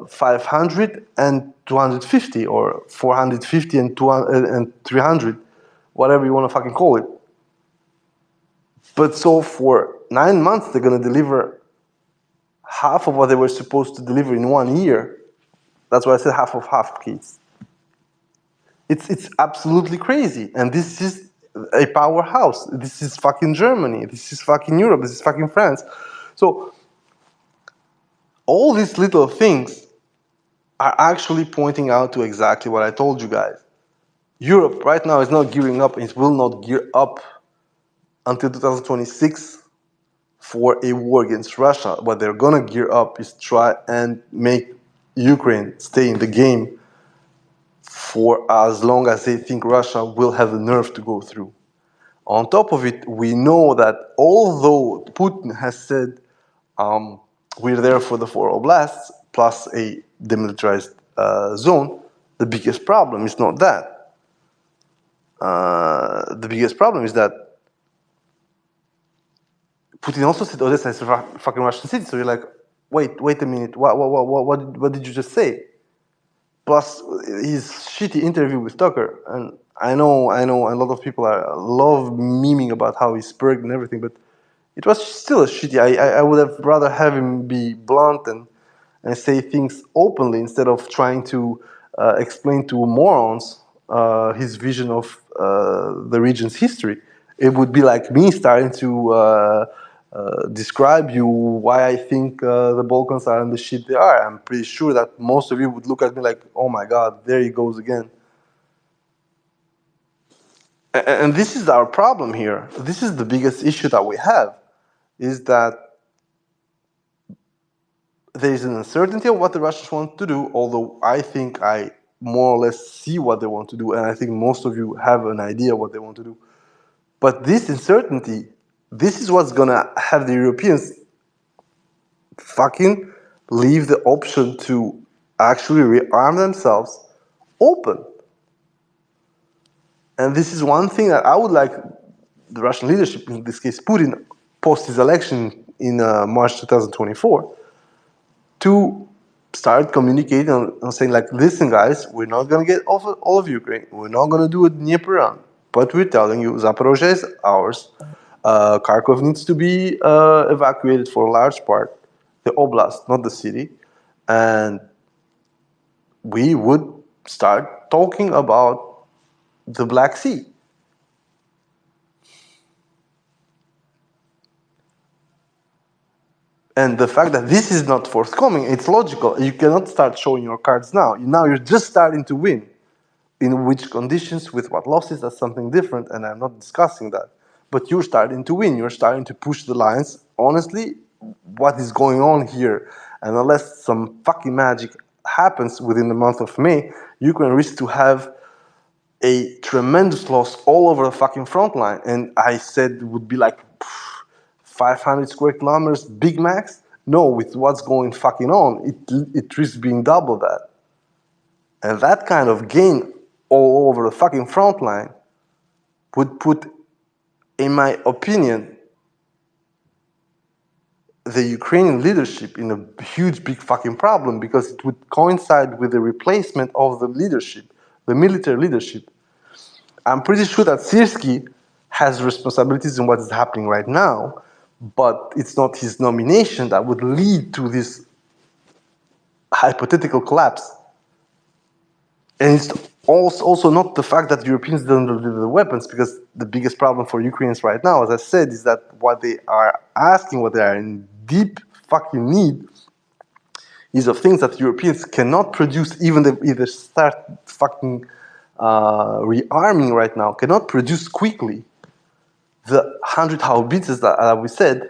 500 and 250, or 450 and 200 and 300, whatever you want to fucking call it. But so for 9 months, they're going to deliver half of what they were supposed to deliver in 1 year. That's why I said half of half, kids. It's absolutely crazy. And this is a powerhouse. This is fucking Germany. This is fucking Europe. This is fucking France. So all these little things are actually pointing out to exactly what I told you guys. Europe right now is not gearing up. It will not gear up until 2026 for a war against Russia. What they're gonna gear up is try and make Ukraine stay in the game for as long as they think Russia will have the nerve to go through. On top of it, we know that although Putin has said we're there for the 4 oblasts plus a demilitarized zone, the biggest problem is not that. The biggest problem is that Putin also said Odessa is a fucking Russian city. So you're like, wait a minute, what did you just say? Plus his shitty interview with Tucker, and I know a lot of people love memeing about how he's spurred and everything, but it was still a shitty. I would have rather have him be blunt and say things openly instead of trying to explain to morons his vision of the region's history. It would be like me starting to describe you why I think the Balkans are in the shit they are. I'm pretty sure that most of you would look at me like, oh my God, there he goes again. And this is our problem here. This is the biggest issue that we have, is that there is an uncertainty of what the Russians want to do, although I think I more or less see what they want to do, and I think most of you have an idea what they want to do. But this uncertainty, this is what's gonna have the Europeans fucking leave the option to actually rearm themselves open. And this is one thing that I would like the Russian leadership, in this case Putin, post his election in March 2024, to start communicating and saying like, listen guys, we're not going to get all of Ukraine. We're not going to do a Dnieper run. But we're telling you, Zaporozhye is ours. Kharkov needs to be evacuated for a large part. The oblast, not the city. And we would start talking about the Black Sea. And the fact that this is not forthcoming, it's logical. You cannot start showing your cards now. Now you're just starting to win. In which conditions, with what losses, that's something different, and I'm not discussing that. But you're starting to win. You're starting to push the lines. Honestly, what is going on here? And unless some fucking magic happens within the month of May, you can risk to have a tremendous loss all over the fucking front line. And I said it would be like 500 square kilometers, big max. No, with what's going fucking on, it risks being double that. And that kind of gain all over the fucking front line would put, in my opinion, the Ukrainian leadership in a huge, big fucking problem, because it would coincide with the replacement of the leadership, the military leadership. I'm pretty sure that Syrskyi has responsibilities in what is happening right now, but it's not his nomination that would lead to this hypothetical collapse. And it's also not the fact that Europeans don't deliver the weapons, because the biggest problem for Ukrainians right now, as I said, is that what they are asking, what they are in deep fucking need, is of things that Europeans cannot produce, even if they start fucking rearming right now, cannot produce quickly. The 100 howitzers that we said,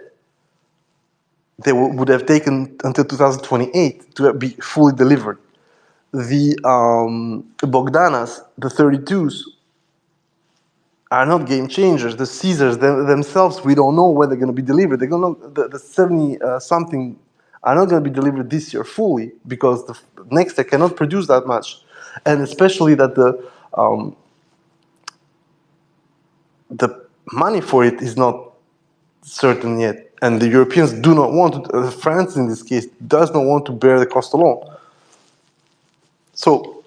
they would have taken until 2028 to be fully delivered. The Bogdanas, the 32s, are not game changers. The Caesars themselves, we don't know when they're going to be delivered. They're going to, the 70 something are not going to be delivered this year fully, because the next year cannot produce that much, and especially that the money for it is not certain yet. And the Europeans do not want to, France in this case, does not want to bear the cost alone. So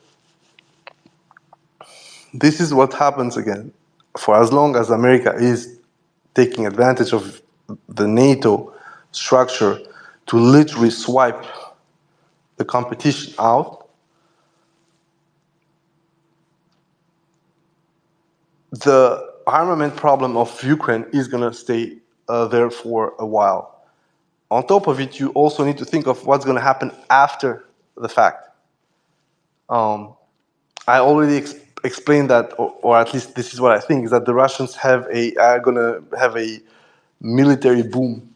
this is what happens again. For as long as America is taking advantage of the NATO structure to literally swipe the competition out, the armament problem of Ukraine is going to stay there for a while. On top of it, you also need to think of what's going to happen after the fact. I already explained that, or at least this is what I think, is that the Russians are going to have a military boom,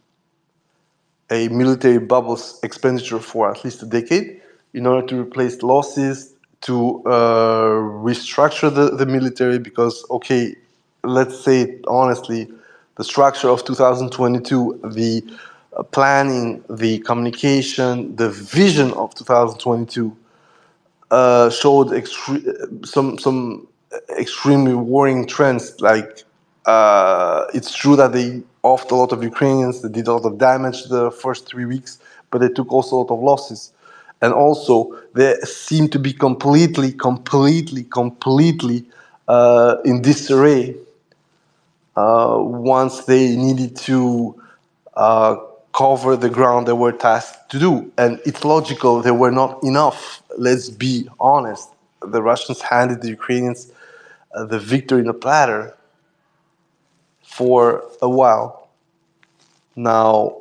a military bubbles expenditure for at least a decade in order to replace losses, to restructure the military, because, okay, let's say it honestly, the structure of 2022, the planning, the communication, the vision of 2022 showed some extremely worrying trends. Like it's true that they offed a lot of Ukrainians, they did a lot of damage the first 3 weeks, but they took also a lot of losses. And also, they seem to be completely in disarray once they needed to uh, cover the ground they were tasked to do. And it's logical, they were not enough. Let's be honest. The Russians handed the Ukrainians the victory in a platter for a while. Now,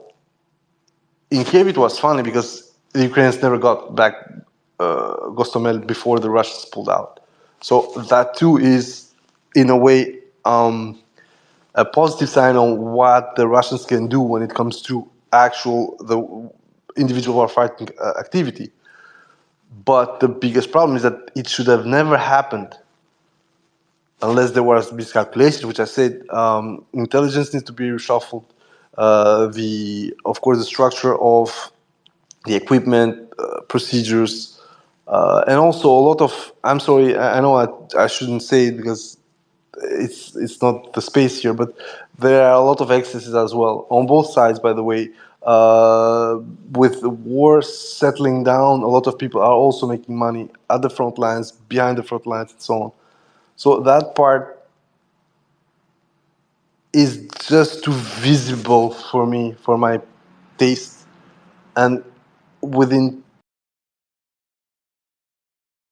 in Kiev, it was funny because the Ukrainians never got back Gostomel before the Russians pulled out. So that too is, in a way, a positive sign on what the Russians can do when it comes to the individual warfighting activity. But the biggest problem is that it should have never happened unless there was miscalculation, which I said. Intelligence needs to be reshuffled. Of course, the structure of the equipment, procedures, and also a lot of. I'm sorry, I know I shouldn't say it because it's not the space here, but there are a lot of excesses as well on both sides. By the way, with the war settling down, a lot of people are also making money at the front lines, behind the front lines, and so on. So that part is just too visible for me, for my taste, and within